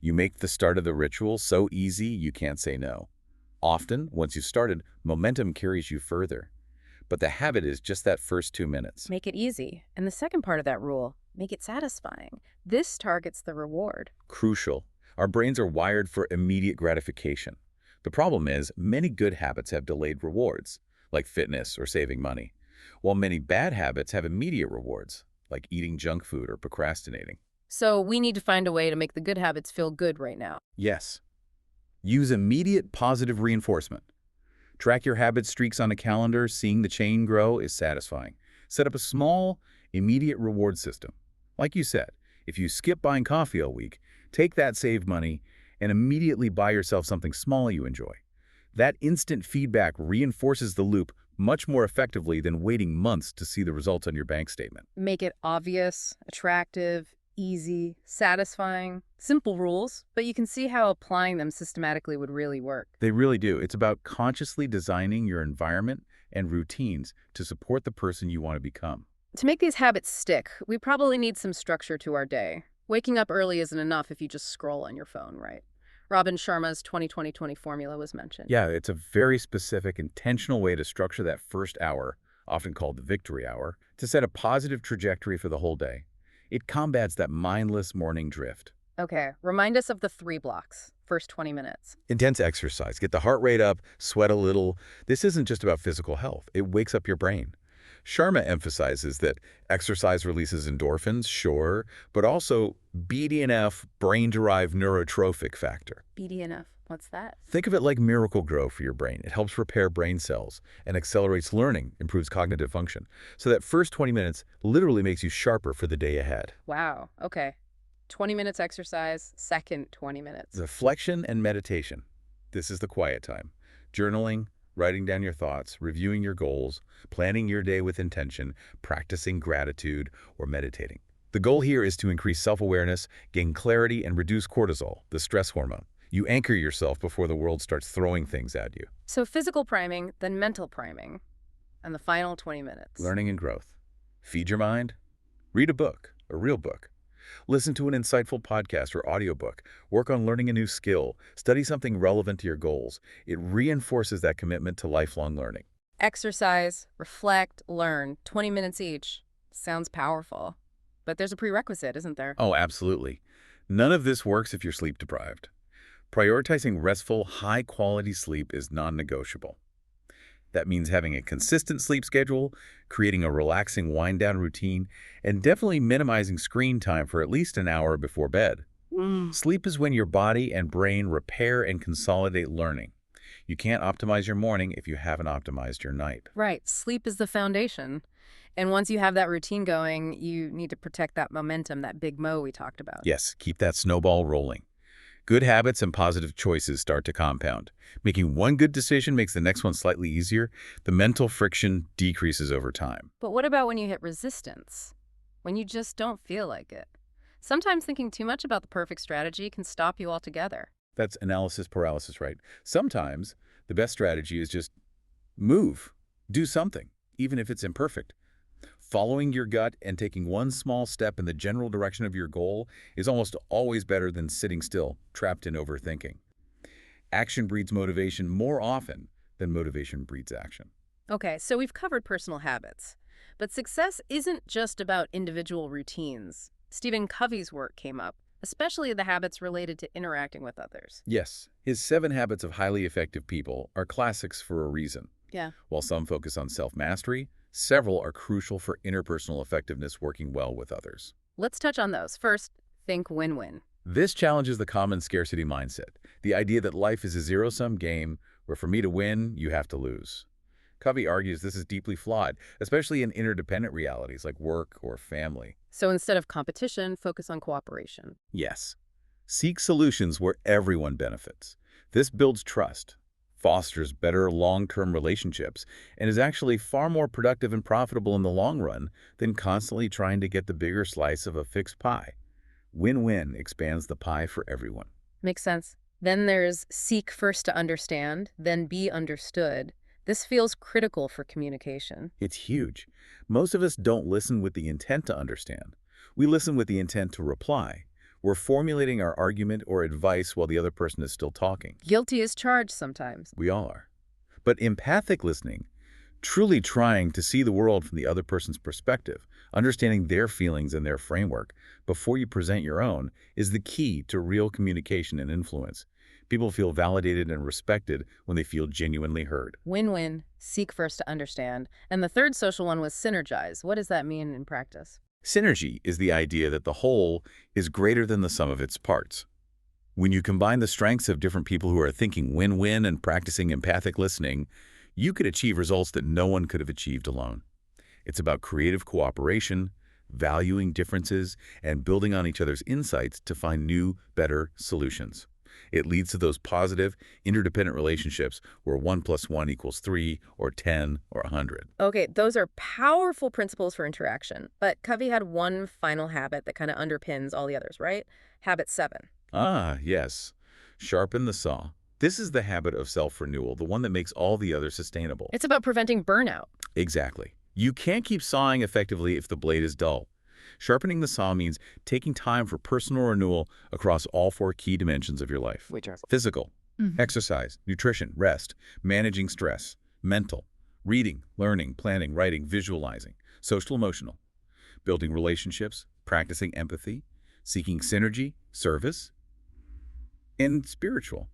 You make the start of the ritual so easy you can't say no. Often, once you've started, momentum carries you further. But the habit is just that first 2 minutes. Make it easy. And the second part of that rule, make it satisfying. This targets the reward. Crucial. Our brains are wired for immediate gratification. The problem is, many good habits have delayed rewards, like fitness or saving money, while many bad habits have immediate rewards, like eating junk food or procrastinating. So we need to find a way to make the good habits feel good right now. Yes. Use immediate positive reinforcement. Track your habit streaks on a calendar. Seeing the chain grow is satisfying. Set up a small, immediate reward system. Like you said, if you skip buying coffee all week, take that saved money and immediately buy yourself something small you enjoy. That instant feedback reinforces the loop much more effectively than waiting months to see the results on your bank statement. Make it obvious, attractive, easy, satisfying. Simple rules, but you can see how applying them systematically would really work. They really do. It's about consciously designing your environment and routines to support the person you want to become. To make these habits stick, we probably need some structure to our day. Waking up early isn't enough if you just scroll on your phone, right? Robin Sharma's 20-20-20 formula was mentioned. Yeah, it's a very specific, intentional way to structure that first hour, often called the victory hour, to set a positive trajectory for the whole day. It combats that mindless morning drift. Okay, remind us of the 3 blocks, first 20 minutes. Intense exercise. Get the heart rate up, sweat a little. This isn't just about physical health. It wakes up your brain. Sharma emphasizes that exercise releases endorphins, sure, but also BDNF, brain-derived neurotrophic factor. BDNF, what's that? Think of it like miracle grow for your brain. It helps repair brain cells and accelerates learning, improves cognitive function. So that first 20 minutes literally makes you sharper for the day ahead. Wow, okay. 20 minutes exercise, second 20 minutes. Reflection and meditation. This is the quiet time. Journaling, writing down your thoughts, reviewing your goals, planning your day with intention, practicing gratitude, or meditating. The goal here is to increase self-awareness, gain clarity, and reduce cortisol, the stress hormone. You anchor yourself before the world starts throwing things at you. So physical priming, then mental priming, and the final 20 minutes. Learning and growth. Feed your mind. Read a book, a real book. Listen to an insightful podcast or audiobook. Work on learning a new skill. Study something relevant to your goals. It reinforces that commitment to lifelong learning. Exercise, reflect, learn, 20 minutes each. Sounds powerful. But there's a prerequisite, isn't there? Oh, absolutely. None of this works if you're sleep deprived. Prioritizing restful, high-quality sleep is non-negotiable. That means having a consistent sleep schedule, creating a relaxing wind-down routine, and definitely minimizing screen time for at least an hour before bed. Sleep is when your body and brain repair and consolidate learning. You can't optimize your morning if you haven't optimized your night. Right. Sleep is the foundation. And once you have that routine going, you need to protect that momentum, that big mo we talked about. Yes, keep that snowball rolling. Good habits and positive choices start to compound. Making one good decision makes the next one slightly easier. The mental friction decreases over time. But what about when you hit resistance? When you just don't feel like it? Sometimes thinking too much about the perfect strategy can stop you altogether. That's analysis paralysis, right? Sometimes the best strategy is just move, do something, even if it's imperfect. Following your gut and taking one small step in the general direction of your goal is almost always better than sitting still, trapped in overthinking. Action breeds motivation more often than motivation breeds action. Okay, so we've covered personal habits. But success isn't just about individual routines. Stephen Covey's work came up, especially the habits related to interacting with others. Yes, his 7 Habits of Highly Effective People are classics for a reason. Yeah. While some focus on self-mastery, several are crucial for interpersonal effectiveness working well with others. Let's touch on those. First, think win-win. This challenges the common scarcity mindset, the idea that life is a zero-sum game where for me to win, you have to lose. Covey argues this is deeply flawed, especially in interdependent realities like work or family. So instead of competition, focus on cooperation. Yes. Seek solutions where everyone benefits. This builds trust, fosters better long-term relationships, and is actually far more productive and profitable in the long run than constantly trying to get the bigger slice of a fixed pie. Win-win expands the pie for everyone. Makes sense. Then there's seek first to understand, then be understood. This feels critical for communication. It's huge. Most of us don't listen with the intent to understand. We listen with the intent to reply. We're formulating our argument or advice while the other person is still talking. Guilty as charged sometimes. We all are. But empathic listening, truly trying to see the world from the other person's perspective, understanding their feelings and their framework before you present your own, is the key to real communication and influence. People feel validated and respected when they feel genuinely heard. Win-win, seek first to understand. And the third social one was synergize. What does that mean in practice? Synergy is the idea that the whole is greater than the sum of its parts. When you combine the strengths of different people who are thinking win-win and practicing empathic listening, you could achieve results that no one could have achieved alone. It's about creative cooperation, valuing differences, and building on each other's insights to find new, better solutions. It leads to those positive, interdependent relationships where 1 + 1 = 3 or 10 or 100. Okay, those are powerful principles for interaction. But Covey had one final habit that kind of underpins all the others, right? Habit 7. Ah, yes. Sharpen the saw. This is the habit of self-renewal, the one that makes all the others sustainable. It's about preventing burnout. Exactly. You can't keep sawing effectively if the blade is dull. Sharpening the saw means taking time for personal renewal across all 4 key dimensions of your life. Which are? Physical, exercise, nutrition, rest, managing stress, mental, reading, learning, planning, writing, visualizing, social emotional, building relationships, practicing empathy, seeking synergy, service, and spiritual.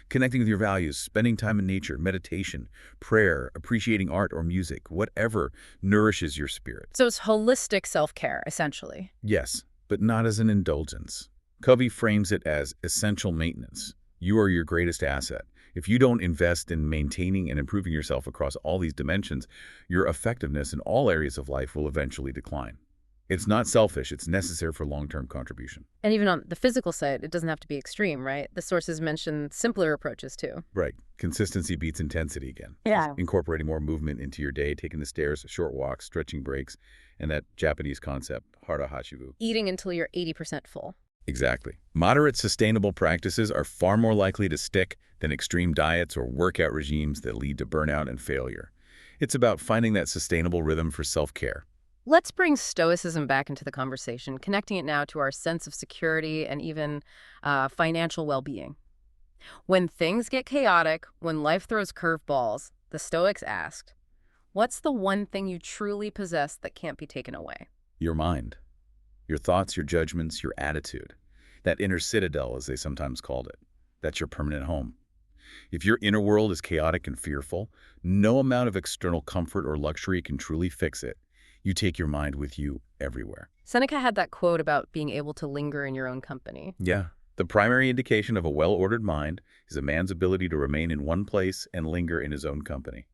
Connecting with your values, spending time in nature, meditation, prayer, appreciating art or music, whatever nourishes your spirit. So it's holistic self-care, essentially. Yes, but not as an indulgence. Covey frames it as essential maintenance. You are your greatest asset. If you don't invest in maintaining and improving yourself across all these dimensions, your effectiveness in all areas of life will eventually decline. It's not selfish, it's necessary for long-term contribution. And even on the physical side, it doesn't have to be extreme, right? The sources mention simpler approaches too. Right. Consistency beats intensity again. Yeah. Incorporating more movement into your day, taking the stairs, short walks, stretching breaks, and that Japanese concept, hara hashibu. Eating until you're 80% full. Exactly. Moderate, sustainable practices are far more likely to stick than extreme diets or workout regimes that lead to burnout and failure. It's about finding that sustainable rhythm for self-care. Let's bring Stoicism back into the conversation, connecting it now to our sense of security and even financial well-being. When things get chaotic, when life throws curveballs, the Stoics asked, what's the one thing you truly possess that can't be taken away? Your mind. Your thoughts, your judgments, your attitude. That inner citadel, as they sometimes called it. That's your permanent home. If your inner world is chaotic and fearful, no amount of external comfort or luxury can truly fix it. You take your mind with you everywhere. Seneca had that quote about being able to linger in your own company. Yeah. The primary indication of a well-ordered mind is a man's ability to remain in one place and linger in his own company.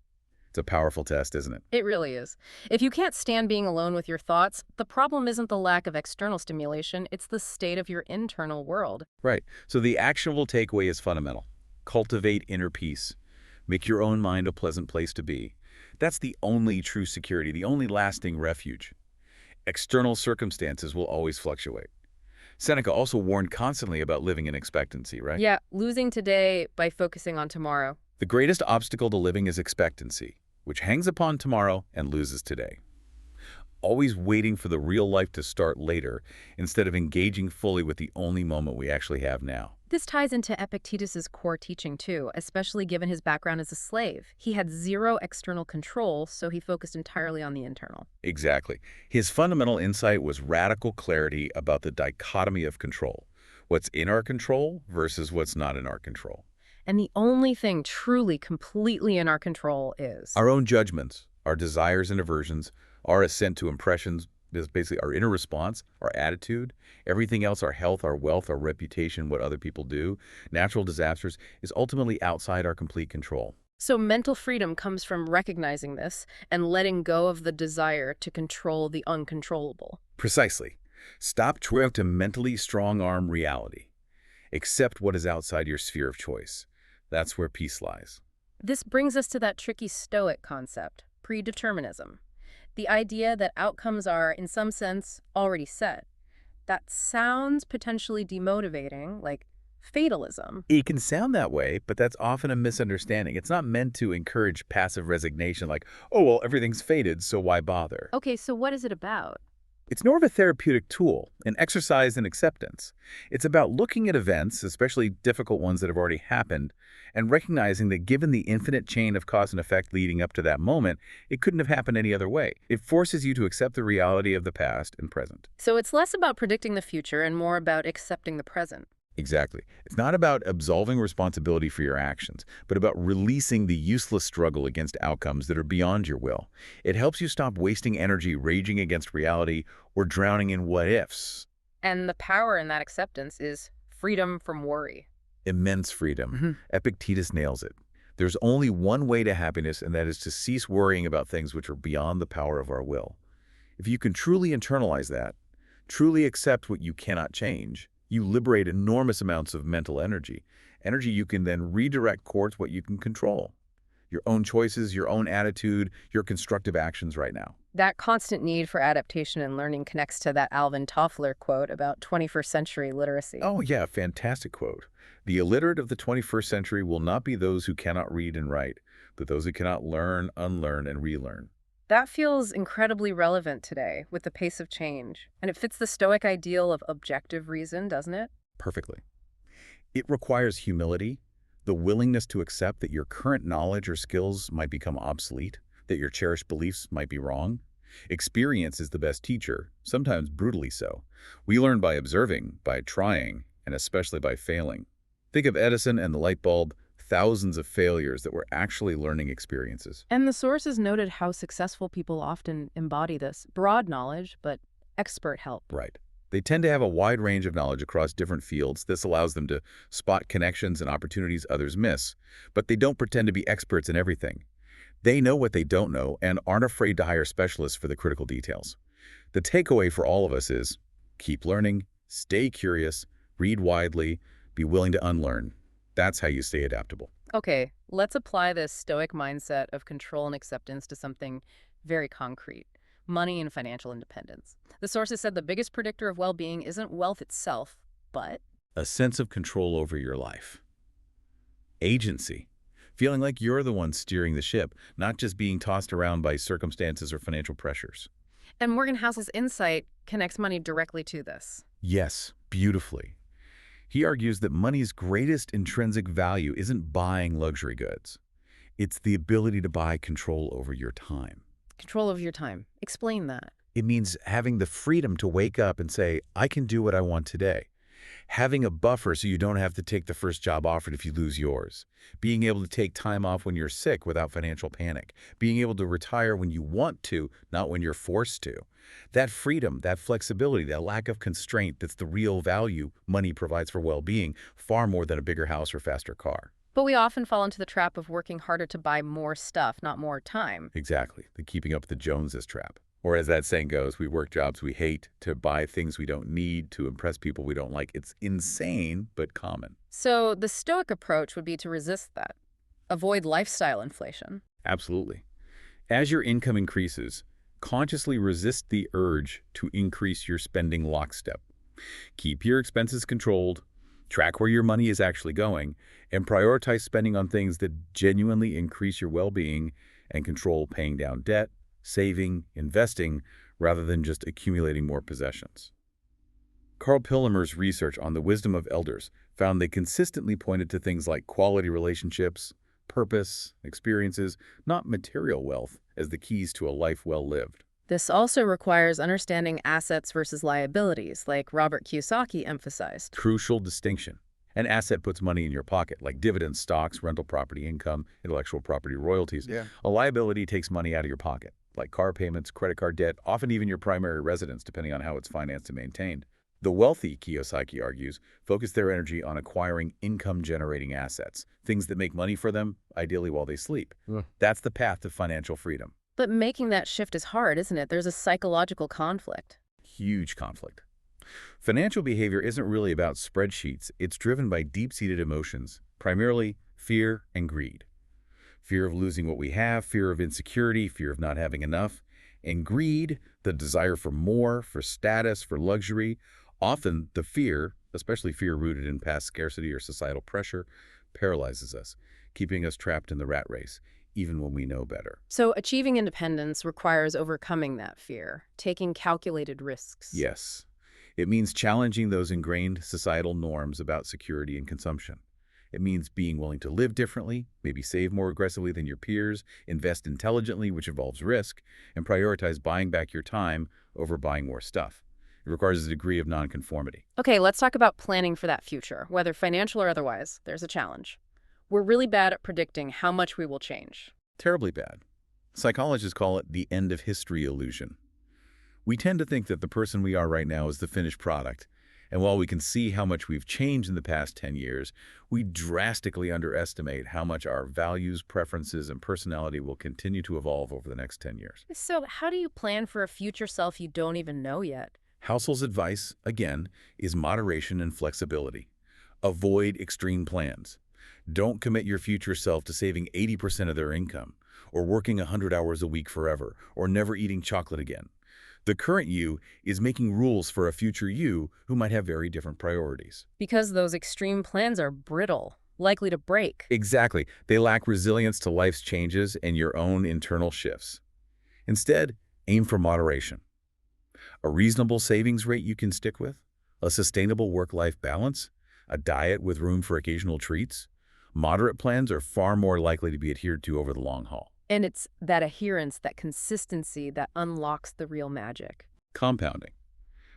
It's a powerful test, isn't it? It really is. If you can't stand being alone with your thoughts, the problem isn't the lack of external stimulation, it's the state of your internal world. Right. So the actionable takeaway is fundamental. Cultivate inner peace. Make your own mind a pleasant place to be. That's the only true security, the only lasting refuge. External circumstances will always fluctuate. Seneca also warned constantly about living in expectancy, right? Yeah, losing today by focusing on tomorrow. The greatest obstacle to living is expectancy, which hangs upon tomorrow and loses today. Always waiting for the real life to start later instead of engaging fully with the only moment we actually have now. This ties into Epictetus's core teaching too, especially given his background as a slave. He had zero external control, so he focused entirely on the internal. Exactly. His fundamental insight was radical clarity about the dichotomy of control. What's in our control versus what's not in our control. And the only thing truly, completely in our control is Our own judgments, our desires and aversions, our assent to impressions, is basically our inner response, our attitude, everything else, our health, our wealth, our reputation, what other people do, natural disasters, is ultimately outside our complete control. So mental freedom comes from recognizing this and letting go of the desire to control the uncontrollable. Precisely. Stop trying to mentally strong-arm reality. Accept what is outside your sphere of choice. That's where peace lies. This brings us to that tricky Stoic concept, predeterminism. The idea that outcomes are, in some sense, already set. That sounds potentially demotivating, like fatalism. It can sound that way, but that's often a misunderstanding. It's not meant to encourage passive resignation like, oh, well, everything's fated, so why bother? Okay, so what is it about? It's more of a therapeutic tool, an exercise in acceptance. It's about looking at events, especially difficult ones that have already happened, and recognizing that given the infinite chain of cause and effect leading up to that moment, it couldn't have happened any other way. It forces you to accept the reality of the past and present. So it's less about predicting the future and more about accepting the present. Exactly. It's not about absolving responsibility for your actions, but about releasing the useless struggle against outcomes that are beyond your will. It helps you stop wasting energy raging against reality or drowning in what-ifs. And the power in that acceptance is freedom from worry. Immense freedom. Epictetus nails it. There's only one way to happiness, and that is to cease worrying about things which are beyond the power of our will. If you can truly internalize that, truly accept what you cannot change, you liberate enormous amounts of mental energy you can then redirect towards what you can control. Your own choices, your own attitude, your constructive actions right now. That constant need for adaptation and learning connects to that Alvin Toffler quote about 21st century literacy. Oh yeah, fantastic quote. The illiterate of the 21st century will not be those who cannot read and write, but those who cannot learn, unlearn, and relearn. That feels incredibly relevant today with the pace of change. And it fits the Stoic ideal of objective reason, doesn't it? Perfectly. It requires humility, the willingness to accept that your current knowledge or skills might become obsolete, that your cherished beliefs might be wrong. Experience is the best teacher, sometimes brutally so. We learn by observing, by trying, and especially by failing. Think of Edison and the light bulb, thousands of failures that were actually learning experiences. And the sources noted how successful people often embody this broad knowledge, but expert help. Right. They tend to have a wide range of knowledge across different fields. This allows them to spot connections and opportunities others miss. But they don't pretend to be experts in everything. They know what they don't know and aren't afraid to hire specialists for the critical details. The takeaway for all of us is keep learning, stay curious, read widely, be willing to unlearn. That's how you stay adaptable. Okay, let's apply this Stoic mindset of control and acceptance to something very concrete. Money and financial independence. The sources said the biggest predictor of well-being isn't wealth itself, but a sense of control over your life. Agency. Feeling like you're the one steering the ship, not just being tossed around by circumstances or financial pressures. And Morgan House's insight connects money directly to this. Yes, beautifully. He argues that money's greatest intrinsic value isn't buying luxury goods. It's the ability to buy control over your time. Control of your time. Explain that. It means having the freedom to wake up and say, I can do what I want today. Having a buffer so you don't have to take the first job offered if you lose yours. Being able to take time off when you're sick without financial panic. Being able to retire when you want to, not when you're forced to. That freedom, that flexibility, that lack of constraint, that's the real value money provides for well-being, far more than a bigger house or faster car. But we often fall into the trap of working harder to buy more stuff, not more time. Exactly, the keeping up with the Joneses trap. Or as that saying goes, we work jobs we hate to buy things we don't need to impress people we don't like. It's insane, but common. So the Stoic approach would be to resist that. Avoid lifestyle inflation. Absolutely. As your income increases, consciously resist the urge to increase your spending lockstep. Keep your expenses controlled, track where your money is actually going, and prioritize spending on things that genuinely increase your well-being and control paying down debt, saving, investing, rather than just accumulating more possessions. Carl Pillimer's research on the wisdom of elders found they consistently pointed to things like quality relationships, purpose, experiences, not material wealth, as the keys to a life well lived. This also requires understanding assets versus liabilities, like Robert Kiyosaki emphasized. Crucial distinction. An asset puts money in your pocket, like dividends, stocks, rental property income, intellectual property royalties. Yeah. A liability takes money out of your pocket, like car payments, credit card debt, often even your primary residence, depending on how it's financed and maintained. The wealthy, Kiyosaki argues, focus their energy on acquiring income-generating assets, things that make money for them, ideally while they sleep. That's the path to financial freedom. But making that shift is hard, isn't it? There's a psychological conflict. Huge conflict. Financial behavior isn't really about spreadsheets. It's driven by deep-seated emotions, primarily fear and greed. Fear of losing what we have, fear of insecurity, fear of not having enough, and greed, the desire for more, for status, for luxury. Often the fear, especially fear rooted in past scarcity or societal pressure, paralyzes us, keeping us trapped in the rat race, even when we know better. So achieving independence requires overcoming that fear, taking calculated risks. Yes. It means challenging those ingrained societal norms about security and consumption. It means being willing to live differently, maybe save more aggressively than your peers, invest intelligently, which involves risk, and prioritize buying back your time over buying more stuff. It requires a degree of nonconformity. Okay, let's talk about planning for that future, whether financial or otherwise. There's a challenge. We're really bad at predicting how much we will change. Terribly bad. Psychologists call it the end of history illusion. We tend to think that the person we are right now is the finished product, and while we can see how much we've changed in the past 10 years, we drastically underestimate how much our values, preferences, and personality will continue to evolve over the next 10 years. So how do you plan for a future self you don't even know yet? Household's advice, again, is moderation and flexibility. Avoid extreme plans. Don't commit your future self to saving 80% of their income, or working 100 hours a week forever, or never eating chocolate again. The current you is making rules for a future you who might have very different priorities. Because those extreme plans are brittle, likely to break. Exactly. They lack resilience to life's changes and your own internal shifts. Instead, aim for moderation. A reasonable savings rate you can stick with, a sustainable work-life balance, a diet with room for occasional treats. Moderate plans are far more likely to be adhered to over the long haul. And it's that adherence, that consistency that unlocks the real magic. Compounding.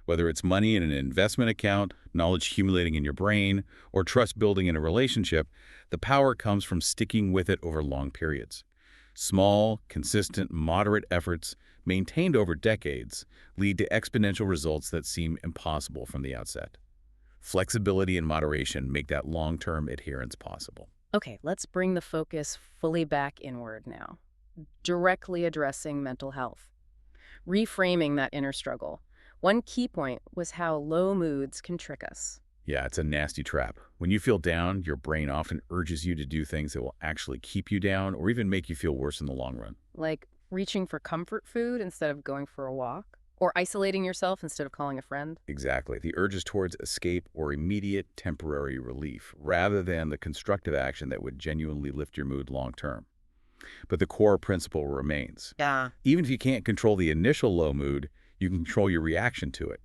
Whether it's money in an investment account, knowledge accumulating in your brain, or trust building in a relationship, the power comes from sticking with it over long periods. Small, consistent, moderate efforts maintained over decades lead to exponential results that seem impossible from the outset. Flexibility and moderation make that long-term adherence possible. Okay, let's bring the focus fully back inward now. Directly addressing mental health. Reframing that inner struggle. One key point was how low moods can trick us. Yeah, it's a nasty trap. When you feel down, your brain often urges you to do things that will actually keep you down or even make you feel worse in the long run. Like reaching for comfort food instead of going for a walk, or isolating yourself instead of calling a friend. Exactly. The urges towards escape or immediate temporary relief, rather than the constructive action that would genuinely lift your mood long term. But the core principle remains. Yeah. Even if you can't control the initial low mood, you can control your reaction to it,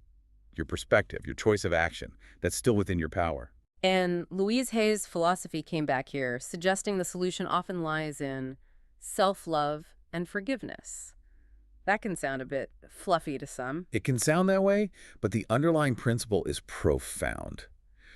your perspective, your choice of action. That's still within your power. And Louise Hay's philosophy came back here, suggesting the solution often lies in self-love and forgiveness. That can sound a bit fluffy to some. It can sound that way, but the underlying principle is profound.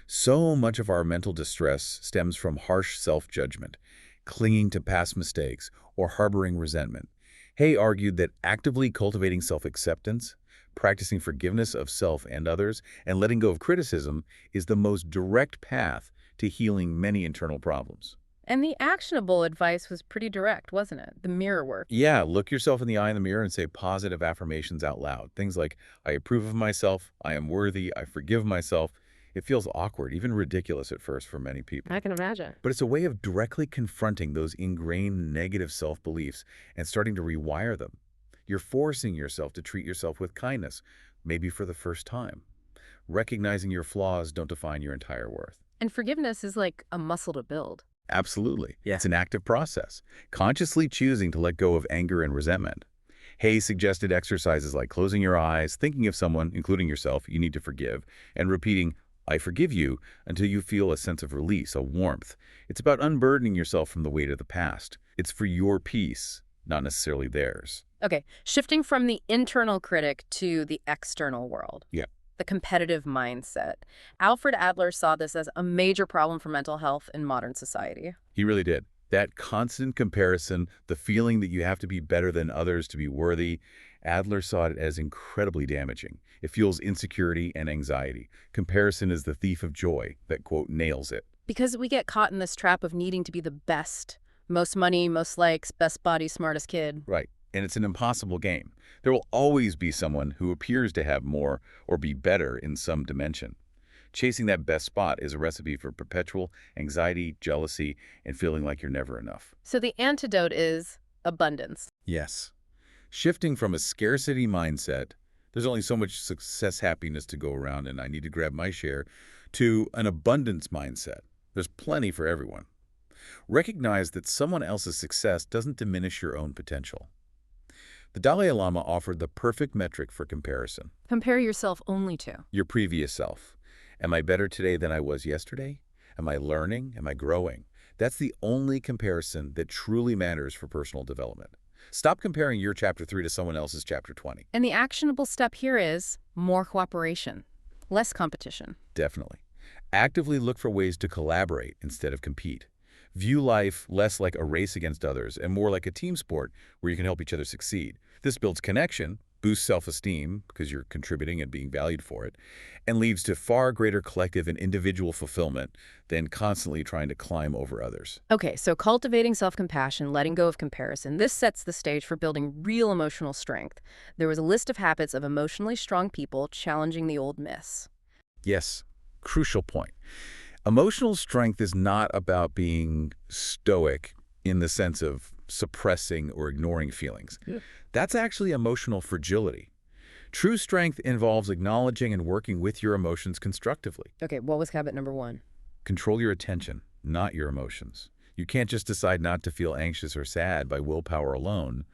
So much of our mental distress stems from harsh self-judgment, clinging to past mistakes, or harboring resentment. Hay argued that actively cultivating self-acceptance, practicing forgiveness of self and others, and letting go of criticism is the most direct path to healing many internal problems. And the actionable advice was pretty direct, wasn't it? The mirror work. Yeah, look yourself in the eye in the mirror and say positive affirmations out loud. Things like, I approve of myself, I am worthy, I forgive myself. It feels awkward, even ridiculous at first for many people. I can imagine. But it's a way of directly confronting those ingrained negative self-beliefs and starting to rewire them. You're forcing yourself to treat yourself with kindness, maybe for the first time. Recognizing your flaws don't define your entire worth. And forgiveness is like a muscle to build. Absolutely. Yeah. It's an active process, consciously choosing to let go of anger and resentment. Hayes suggested exercises like closing your eyes, thinking of someone, including yourself, you need to forgive, and repeating, I forgive you, until you feel a sense of release, a warmth. It's about unburdening yourself from the weight of the past. It's for your peace, not necessarily theirs. Okay, shifting from the internal critic to the external world. Yeah. The competitive mindset. Alfred Adler saw this as a major problem for mental health in modern society. He really did. That constant comparison, the feeling that you have to be better than others to be worthy, Adler saw it as incredibly damaging. It fuels insecurity and anxiety. Comparison is the thief of joy that, quote, nails it. Because we get caught in this trap of needing to be the best. Most money, most likes, best body, smartest kid. Right. And it's an impossible game. There will always be someone who appears to have more or be better in some dimension. Chasing that best spot is a recipe for perpetual anxiety, jealousy, and feeling like you're never enough. So the antidote is abundance. Yes. Shifting from a scarcity mindset, there's only so much success happiness to go around and I need to grab my share, to an abundance mindset. There's plenty for everyone. Recognize that someone else's success doesn't diminish your own potential. The Dalai Lama offered the perfect metric for comparison. Compare yourself only to. Your previous self. Am I better today than I was yesterday? Am I learning? Am I growing? That's the only comparison that truly matters for personal development. Stop comparing your chapter 3 to someone else's chapter 20. And the actionable step here is more cooperation, less competition. Definitely. Actively look for ways to collaborate instead of compete. View life less like a race against others and more like a team sport where you can help each other succeed. This builds connection, boosts self-esteem because you're contributing and being valued for it, and leads to far greater collective and individual fulfillment than constantly trying to climb over others. Okay, so cultivating self-compassion, letting go of comparison, this sets the stage for building real emotional strength. There was a list of habits of emotionally strong people challenging the old myths. Yes, crucial point. Emotional strength is not about being stoic in the sense of suppressing or ignoring feelings. Yeah. That's actually emotional fragility. True strength involves acknowledging and working with your emotions constructively. Okay, what was habit number 1? Control your attention, not your emotions. You can't just decide not to feel anxious or sad by willpower alone.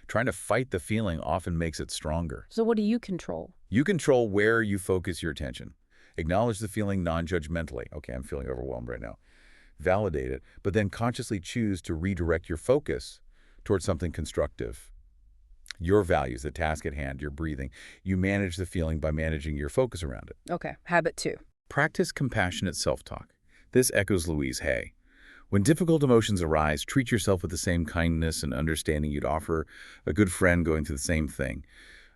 Trying to fight the feeling often makes it stronger. So what do you control? You control where you focus your attention. Acknowledge the feeling non-judgmentally. Okay, I'm feeling overwhelmed right now. Validate it, but then consciously choose to redirect your focus towards something constructive. Your values, the task at hand, your breathing. You manage the feeling by managing your focus around it. Okay, habit 2. Practice compassionate self-talk. This echoes Louise Hay. When difficult emotions arise, treat yourself with the same kindness and understanding you'd offer a good friend going through the same thing.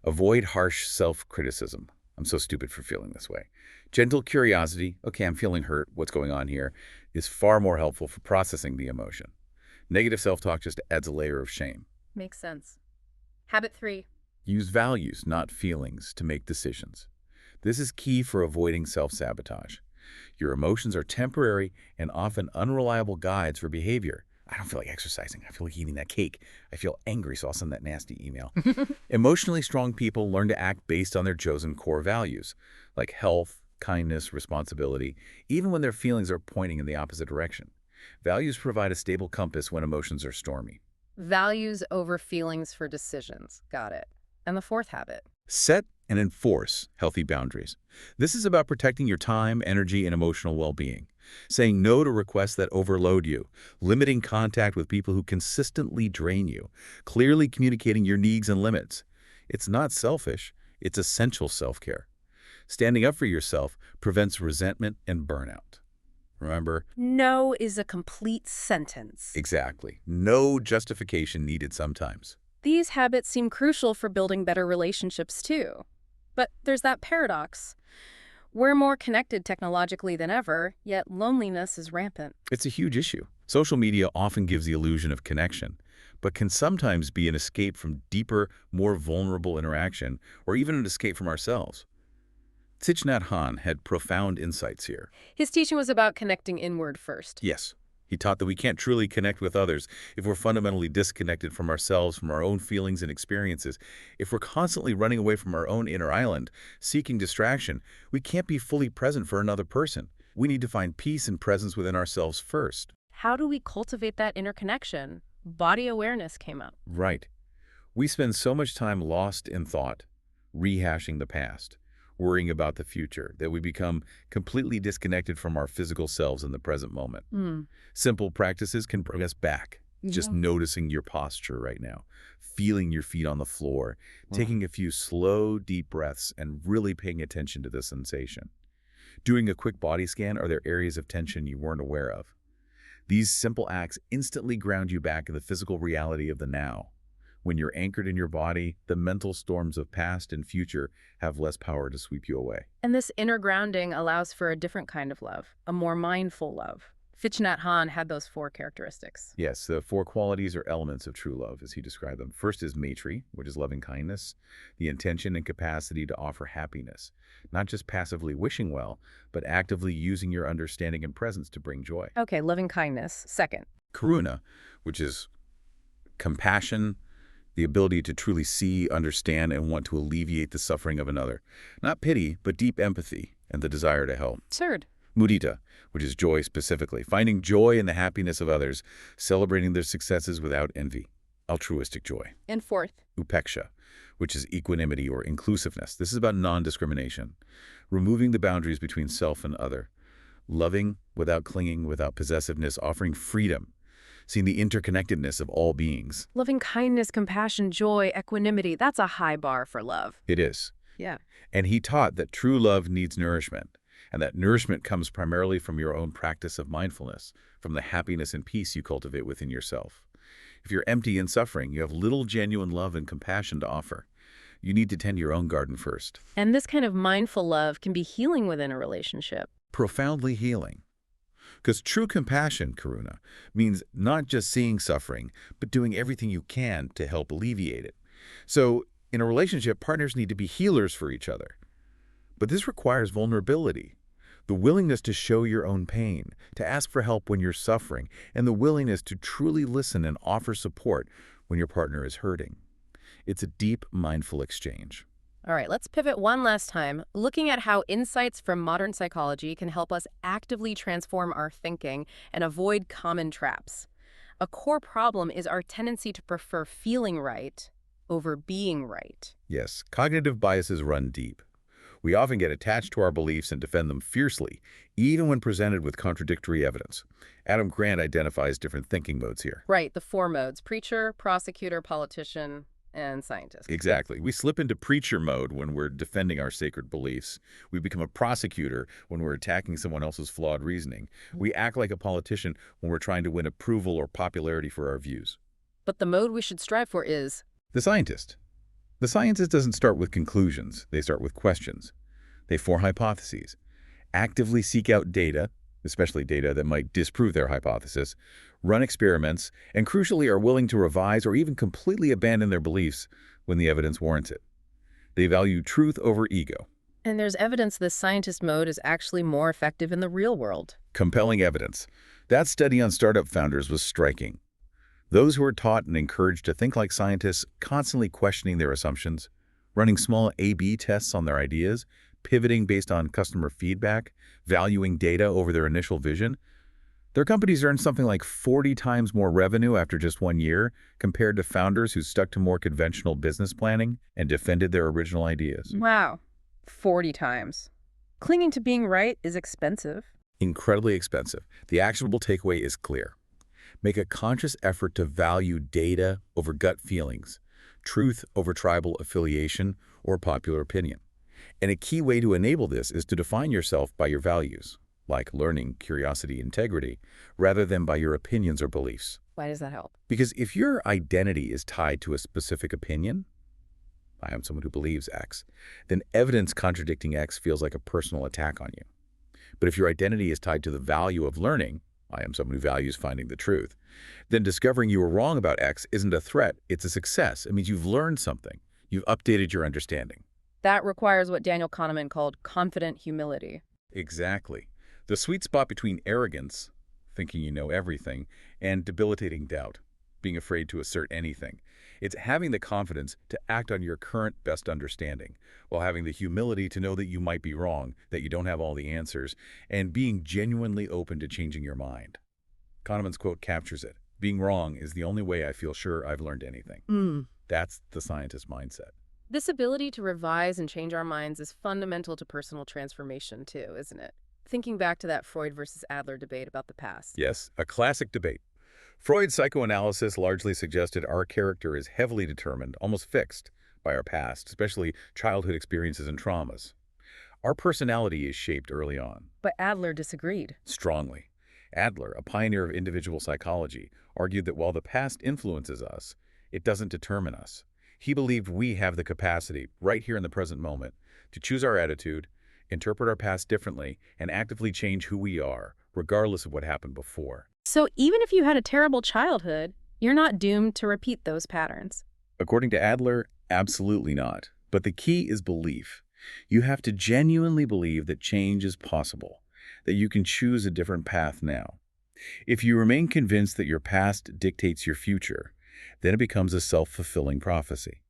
Avoid harsh self-criticism. I'm so stupid for feeling this way. Gentle curiosity, okay, I'm feeling hurt, what's going on here, is far more helpful for processing the emotion. Negative self-talk just adds a layer of shame. Makes sense. Habit 3. Use values, not feelings, to make decisions. This is key for avoiding self-sabotage. Your emotions are temporary and often unreliable guides for behavior. I don't feel like exercising. I feel like eating that cake. I feel angry, so I'll send that nasty email. Emotionally strong people learn to act based on their chosen core values, like health, kindness, responsibility, even when their feelings are pointing in the opposite direction. Values provide a stable compass when emotions are stormy. Values over feelings for decisions. Got it. And the 4th habit. Set and enforce healthy boundaries. This is about protecting your time, energy, and emotional well-being. Saying no to requests that overload you, limiting contact with people who consistently drain you, clearly communicating your needs and limits. It's not selfish, it's essential self-care. Standing up for yourself prevents resentment and burnout. Remember? No is a complete sentence. Exactly. No justification needed sometimes. These habits seem crucial for building better relationships too. But there's that paradox. We're more connected technologically than ever, yet loneliness is rampant. It's a huge issue. Social media often gives the illusion of connection, but can sometimes be an escape from deeper, more vulnerable interaction, or even an escape from ourselves. Thich Nhat Hanh had profound insights here. His teaching was about connecting inward first. Yes, he taught that we can't truly connect with others if we're fundamentally disconnected from ourselves, from our own feelings and experiences. If we're constantly running away from our own inner island, seeking distraction, we can't be fully present for another person. We need to find peace and presence within ourselves first. How do we cultivate that inner connection? Body awareness came up. Right. We spend so much time lost in thought, rehashing the past, worrying about the future, that we become completely disconnected from our physical selves in the present moment. Simple practices can bring us back. Just noticing your posture right now, feeling your feet on the floor, taking a few slow, deep breaths, and really paying attention to the sensation. Doing a quick body scan, are there areas of tension you weren't aware of? These simple acts instantly ground you back in the physical reality of the now. When you're anchored in your body, the mental storms of past and future have less power to sweep you away. And this inner grounding allows for a different kind of love, a more mindful love. Thich Nhat Hanh had those 4 characteristics. Yes, the 4 qualities or elements of true love, as he described them. First is maitri, which is loving kindness, the intention and capacity to offer happiness, not just passively wishing well, but actively using your understanding and presence to bring joy. Okay, loving kindness. Second. Karuna, which is compassion, the ability to truly see, understand, and want to alleviate the suffering of another. Not pity, but deep empathy and the desire to help. Third. Mudita, which is joy specifically, finding joy in the happiness of others, celebrating their successes without envy. Altruistic joy. And fourth. Upeksha, which is equanimity or inclusiveness. This is about non-discrimination, removing the boundaries between self and other. Loving without clinging, without possessiveness, offering freedom, seeing the interconnectedness of all beings. Loving kindness, compassion, joy, equanimity, that's a high bar for love. It is. Yeah. And he taught that true love needs nourishment, and that nourishment comes primarily from your own practice of mindfulness, from the happiness and peace you cultivate within yourself. If you're empty and suffering, you have little genuine love and compassion to offer. You need to tend your own garden first. And this kind of mindful love can be healing within a relationship. Profoundly healing. Because true compassion, Karuna, means not just seeing suffering, but doing everything you can to help alleviate it. So, in a relationship, partners need to be healers for each other. But this requires vulnerability, the willingness to show your own pain, to ask for help when you're suffering, and the willingness to truly listen and offer support when your partner is hurting. It's a deep, mindful exchange. All right, let's pivot one last time, looking at how insights from modern psychology can help us actively transform our thinking and avoid common traps. A core problem is our tendency to prefer feeling right over being right. Yes, cognitive biases run deep. We often get attached to our beliefs and defend them fiercely, even when presented with contradictory evidence. Adam Grant identifies different thinking modes here. Right, the 4 modes: preacher, prosecutor, politician, and scientist. Exactly. We slip into preacher mode when we're defending our sacred beliefs. We become a prosecutor when we're attacking someone else's flawed reasoning. We act like a politician when we're trying to win approval or popularity for our views. But the mode we should strive for is the scientist. The scientist doesn't start with conclusions. They start with questions. They form hypotheses, actively seek out data, especially data that might disprove their hypothesis, run experiments, and crucially are willing to revise or even completely abandon their beliefs when the evidence warrants it. They value truth over ego. And there's evidence this scientist mode is actually more effective in the real world. Compelling evidence. That study on startup founders was striking. Those who are taught and encouraged to think like scientists, constantly questioning their assumptions, running small A/B tests on their ideas, pivoting based on customer feedback, valuing data over their initial vision, their companies earned something like 40 times more revenue after just 1 year compared to founders who stuck to more conventional business planning and defended their original ideas. Wow, 40 times. Clinging to being right is expensive. Incredibly expensive. The actionable takeaway is clear. Make a conscious effort to value data over gut feelings, truth over tribal affiliation or popular opinion. And a key way to enable this is to define yourself by your values, like learning, curiosity, integrity, rather than by your opinions or beliefs. Why does that help? Because if your identity is tied to a specific opinion, I am someone who believes X, then evidence contradicting X feels like a personal attack on you. But if your identity is tied to the value of learning, I am someone who values finding the truth. Then discovering you were wrong about X isn't a threat, it's a success. It means you've learned something. You've updated your understanding. That requires what Daniel Kahneman called confident humility. Exactly. The sweet spot between arrogance, thinking you know everything, and debilitating doubt, being afraid to assert anything. It's having the confidence to act on your current best understanding, while having the humility to know that you might be wrong, that you don't have all the answers, and being genuinely open to changing your mind. Kahneman's quote captures it. Being wrong is the only way I feel sure I've learned anything. That's the scientist mindset. This ability to revise and change our minds is fundamental to personal transformation too, isn't it? Thinking back to that Freud versus Adler debate about the past. Yes, a classic debate. Freud's psychoanalysis largely suggested our character is heavily determined, almost fixed, by our past, especially childhood experiences and traumas. Our personality is shaped early on. But Adler disagreed. Strongly. Adler, a pioneer of individual psychology, argued that while the past influences us, it doesn't determine us. He believed we have the capacity, right here in the present moment, to choose our attitude, interpret our past differently, and actively change who we are, regardless of what happened before. So even if you had a terrible childhood, you're not doomed to repeat those patterns. According to Adler, absolutely not. But the key is belief. You have to genuinely believe that change is possible, that you can choose a different path now. If you remain convinced that your past dictates your future, then it becomes a self-fulfilling prophecy.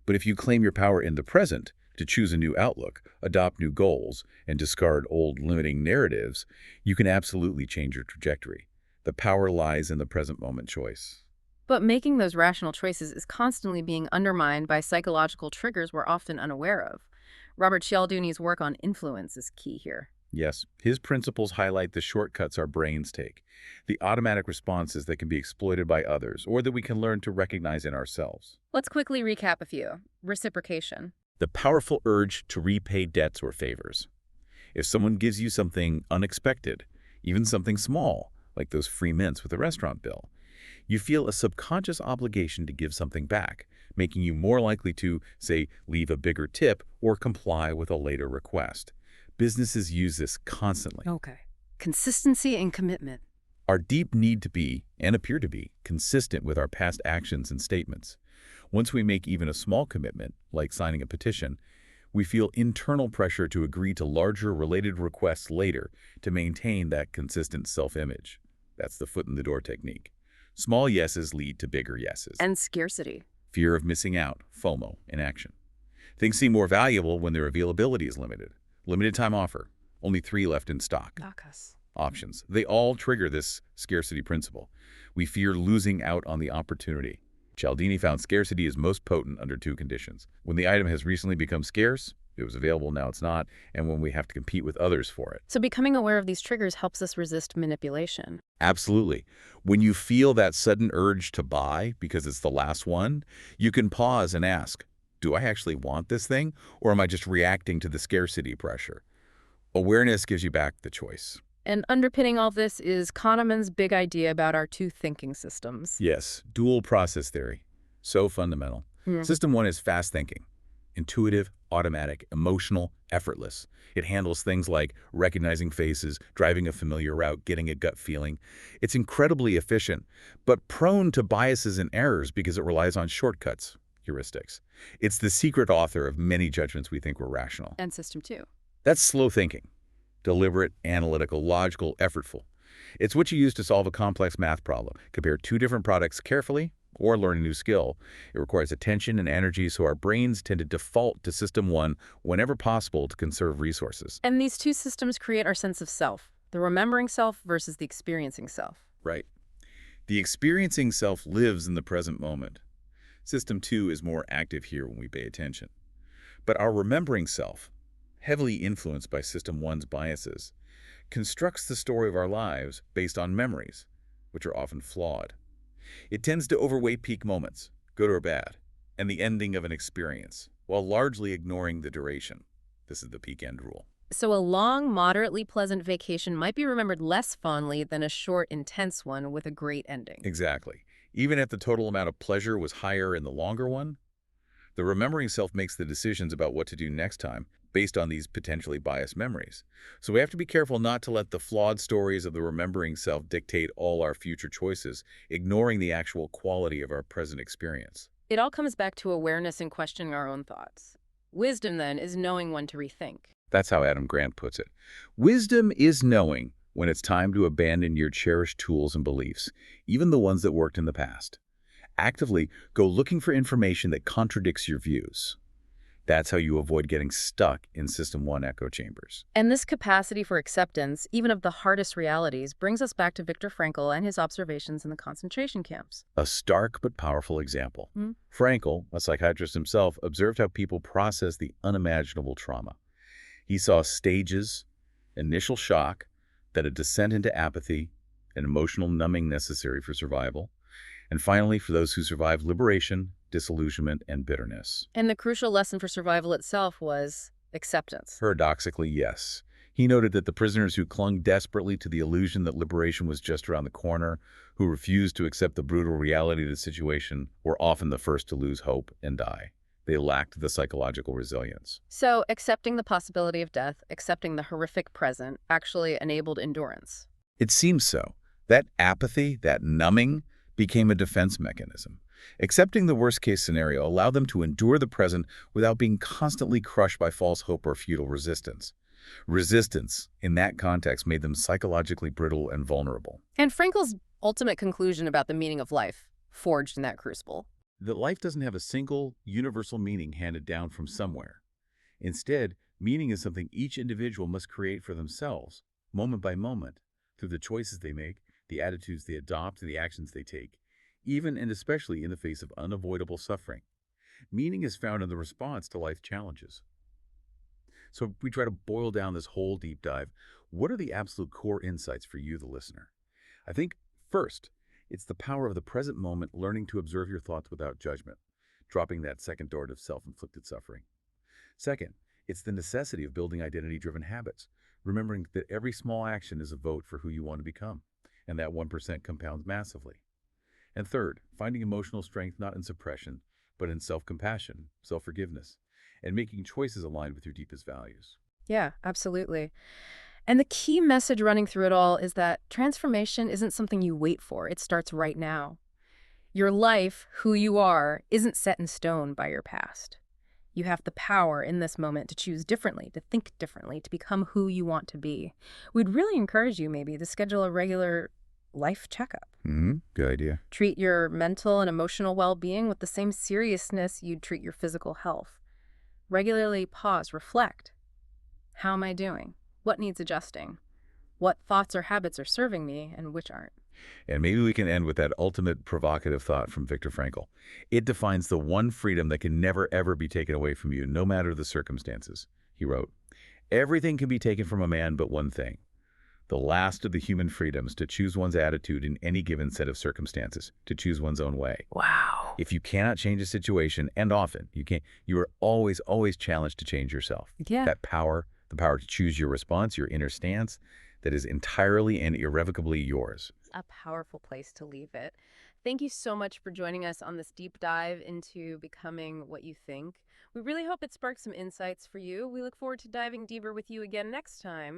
But if you claim your power in the present to choose a new outlook, adopt new goals, and discard old limiting narratives, you can absolutely change your trajectory. The power lies in the present moment choice. But making those rational choices is constantly being undermined by psychological triggers we're often unaware of. Robert Cialdini's work on influence is key here. Yes, his principles highlight the shortcuts our brains take, the automatic responses that can be exploited by others or that we can learn to recognize in ourselves. Let's quickly recap a few. Reciprocation. The powerful urge to repay debts or favors. If someone gives you something unexpected, even something small, like those free mints with a restaurant bill, you feel a subconscious obligation to give something back, making you more likely to, say, leave a bigger tip or comply with a later request. Businesses use this constantly. Okay. Consistency and commitment. Our deep need to be, and appear to be, consistent with our past actions and statements. Once we make even a small commitment, like signing a petition, we feel internal pressure to agree to larger related requests later to maintain that consistent self-image. That's the foot-in-the-door technique. Small yeses lead to bigger yeses. And scarcity. Fear of missing out, FOMO, in action. Things seem more valuable when their availability is limited. Limited time offer. Only 3 left in stock. Options. They all trigger this scarcity principle. We fear losing out on the opportunity. Cialdini found scarcity is most potent under 2 conditions. When the item has recently become scarce, it was available, now it's not, and when we have to compete with others for it. So becoming aware of these triggers helps us resist manipulation. Absolutely. When you feel that sudden urge to buy because it's the last one, you can pause and ask, do I actually want this thing, or am I just reacting to the scarcity pressure? Awareness gives you back the choice. And underpinning all this is Kahneman's big idea about our 2 thinking systems. Yes, dual process theory. So fundamental. System 1 is fast thinking. Intuitive, automatic, emotional, effortless. It handles things like recognizing faces, driving a familiar route, getting a gut feeling. It's incredibly efficient, but prone to biases and errors because it relies on shortcuts, heuristics. It's the secret author of many judgments we think were rational. And system 2. That's slow thinking. Deliberate, analytical, logical, effortful. It's what you use to solve a complex math problem. Compare 2 different products carefully or learn a new skill. It requires attention and energy, so our brains tend to default to system 1 whenever possible to conserve resources. And these 2 systems create our sense of self, the remembering self versus the experiencing self. Right. The experiencing self lives in the present moment. System 2 is more active here when we pay attention. But our remembering self, heavily influenced by System 1's biases, constructs the story of our lives based on memories, which are often flawed. It tends to overweight peak moments, good or bad, and the ending of an experience, while largely ignoring the duration. This is the peak end rule. So a long, moderately pleasant vacation might be remembered less fondly than a short, intense one with a great ending. Exactly. Even if the total amount of pleasure was higher in the longer one, the remembering self makes the decisions about what to do next time based on these potentially biased memories. So we have to be careful not to let the flawed stories of the remembering self dictate all our future choices, ignoring the actual quality of our present experience. It all comes back to awareness and questioning our own thoughts. Wisdom, then, is knowing when to rethink. That's how Adam Grant puts it. Wisdom is knowing when it's time to abandon your cherished tools and beliefs, even the ones that worked in the past. Actively go looking for information that contradicts your views. That's how you avoid getting stuck in System 1 echo chambers. And this capacity for acceptance, even of the hardest realities, brings us back to Viktor Frankl and his observations in the concentration camps. A stark but powerful example. Frankl, a psychiatrist himself, observed how people process the unimaginable trauma. He saw stages, initial shock, then a descent into apathy, an emotional numbing necessary for survival, and finally, for those who survived, liberation, disillusionment, and bitterness. And the crucial lesson for survival itself was acceptance. Paradoxically, yes. He noted that the prisoners who clung desperately to the illusion that liberation was just around the corner, who refused to accept the brutal reality of the situation, were often the first to lose hope and die. They lacked the psychological resilience. So, accepting the possibility of death, accepting the horrific present, actually enabled endurance. It seems so. That apathy, that numbing, became a defense mechanism. Accepting the worst-case scenario allowed them to endure the present without being constantly crushed by false hope or futile resistance. Resistance, in that context, made them psychologically brittle and vulnerable. And Frankl's ultimate conclusion about the meaning of life, forged in that crucible. That life doesn't have a single, universal meaning handed down from somewhere. Instead, meaning is something each individual must create for themselves, moment by moment, through the choices they make, the attitudes they adopt, and the actions they take, even and especially in the face of unavoidable suffering. Meaning is found in the response to life challenges. So if we try to boil down this whole deep dive, what are the absolute core insights for you, the listener? I think, first, it's the power of the present moment, learning to observe your thoughts without judgment, dropping that second door of self-inflicted suffering. Second, it's the necessity of building identity-driven habits, remembering that every small action is a vote for who you want to become, and that 1% compounds massively. And third, finding emotional strength not in suppression, but in self-compassion, self-forgiveness, and making choices aligned with your deepest values. Yeah, absolutely. And the key message running through it all is that transformation isn't something you wait for. It starts right now. Your life, who you are, isn't set in stone by your past. You have the power in this moment to choose differently, to think differently, to become who you want to be. We'd really encourage you maybe to schedule a regular life checkup. Good idea. Treat your mental and emotional well-being with the same seriousness you'd treat your physical health. Regularly pause, reflect. How am I doing? What needs adjusting? What thoughts or habits are serving me and which aren't? And maybe we can end with that ultimate provocative thought from Viktor Frankl. It defines the one freedom that can never, ever be taken away from you, no matter the circumstances. He wrote, "Everything can be taken from a man but one thing. The last of the human freedoms, to choose one's attitude in any given set of circumstances, to choose one's own way." Wow. If you cannot change a situation, and often you can't, you are always, always challenged to change yourself. Yeah. That power, the power to choose your response, your inner stance, that is entirely and irrevocably yours. A powerful place to leave it. Thank you so much for joining us on this deep dive into becoming what you think. We really hope it sparks some insights for you. We look forward to diving deeper with you again next time.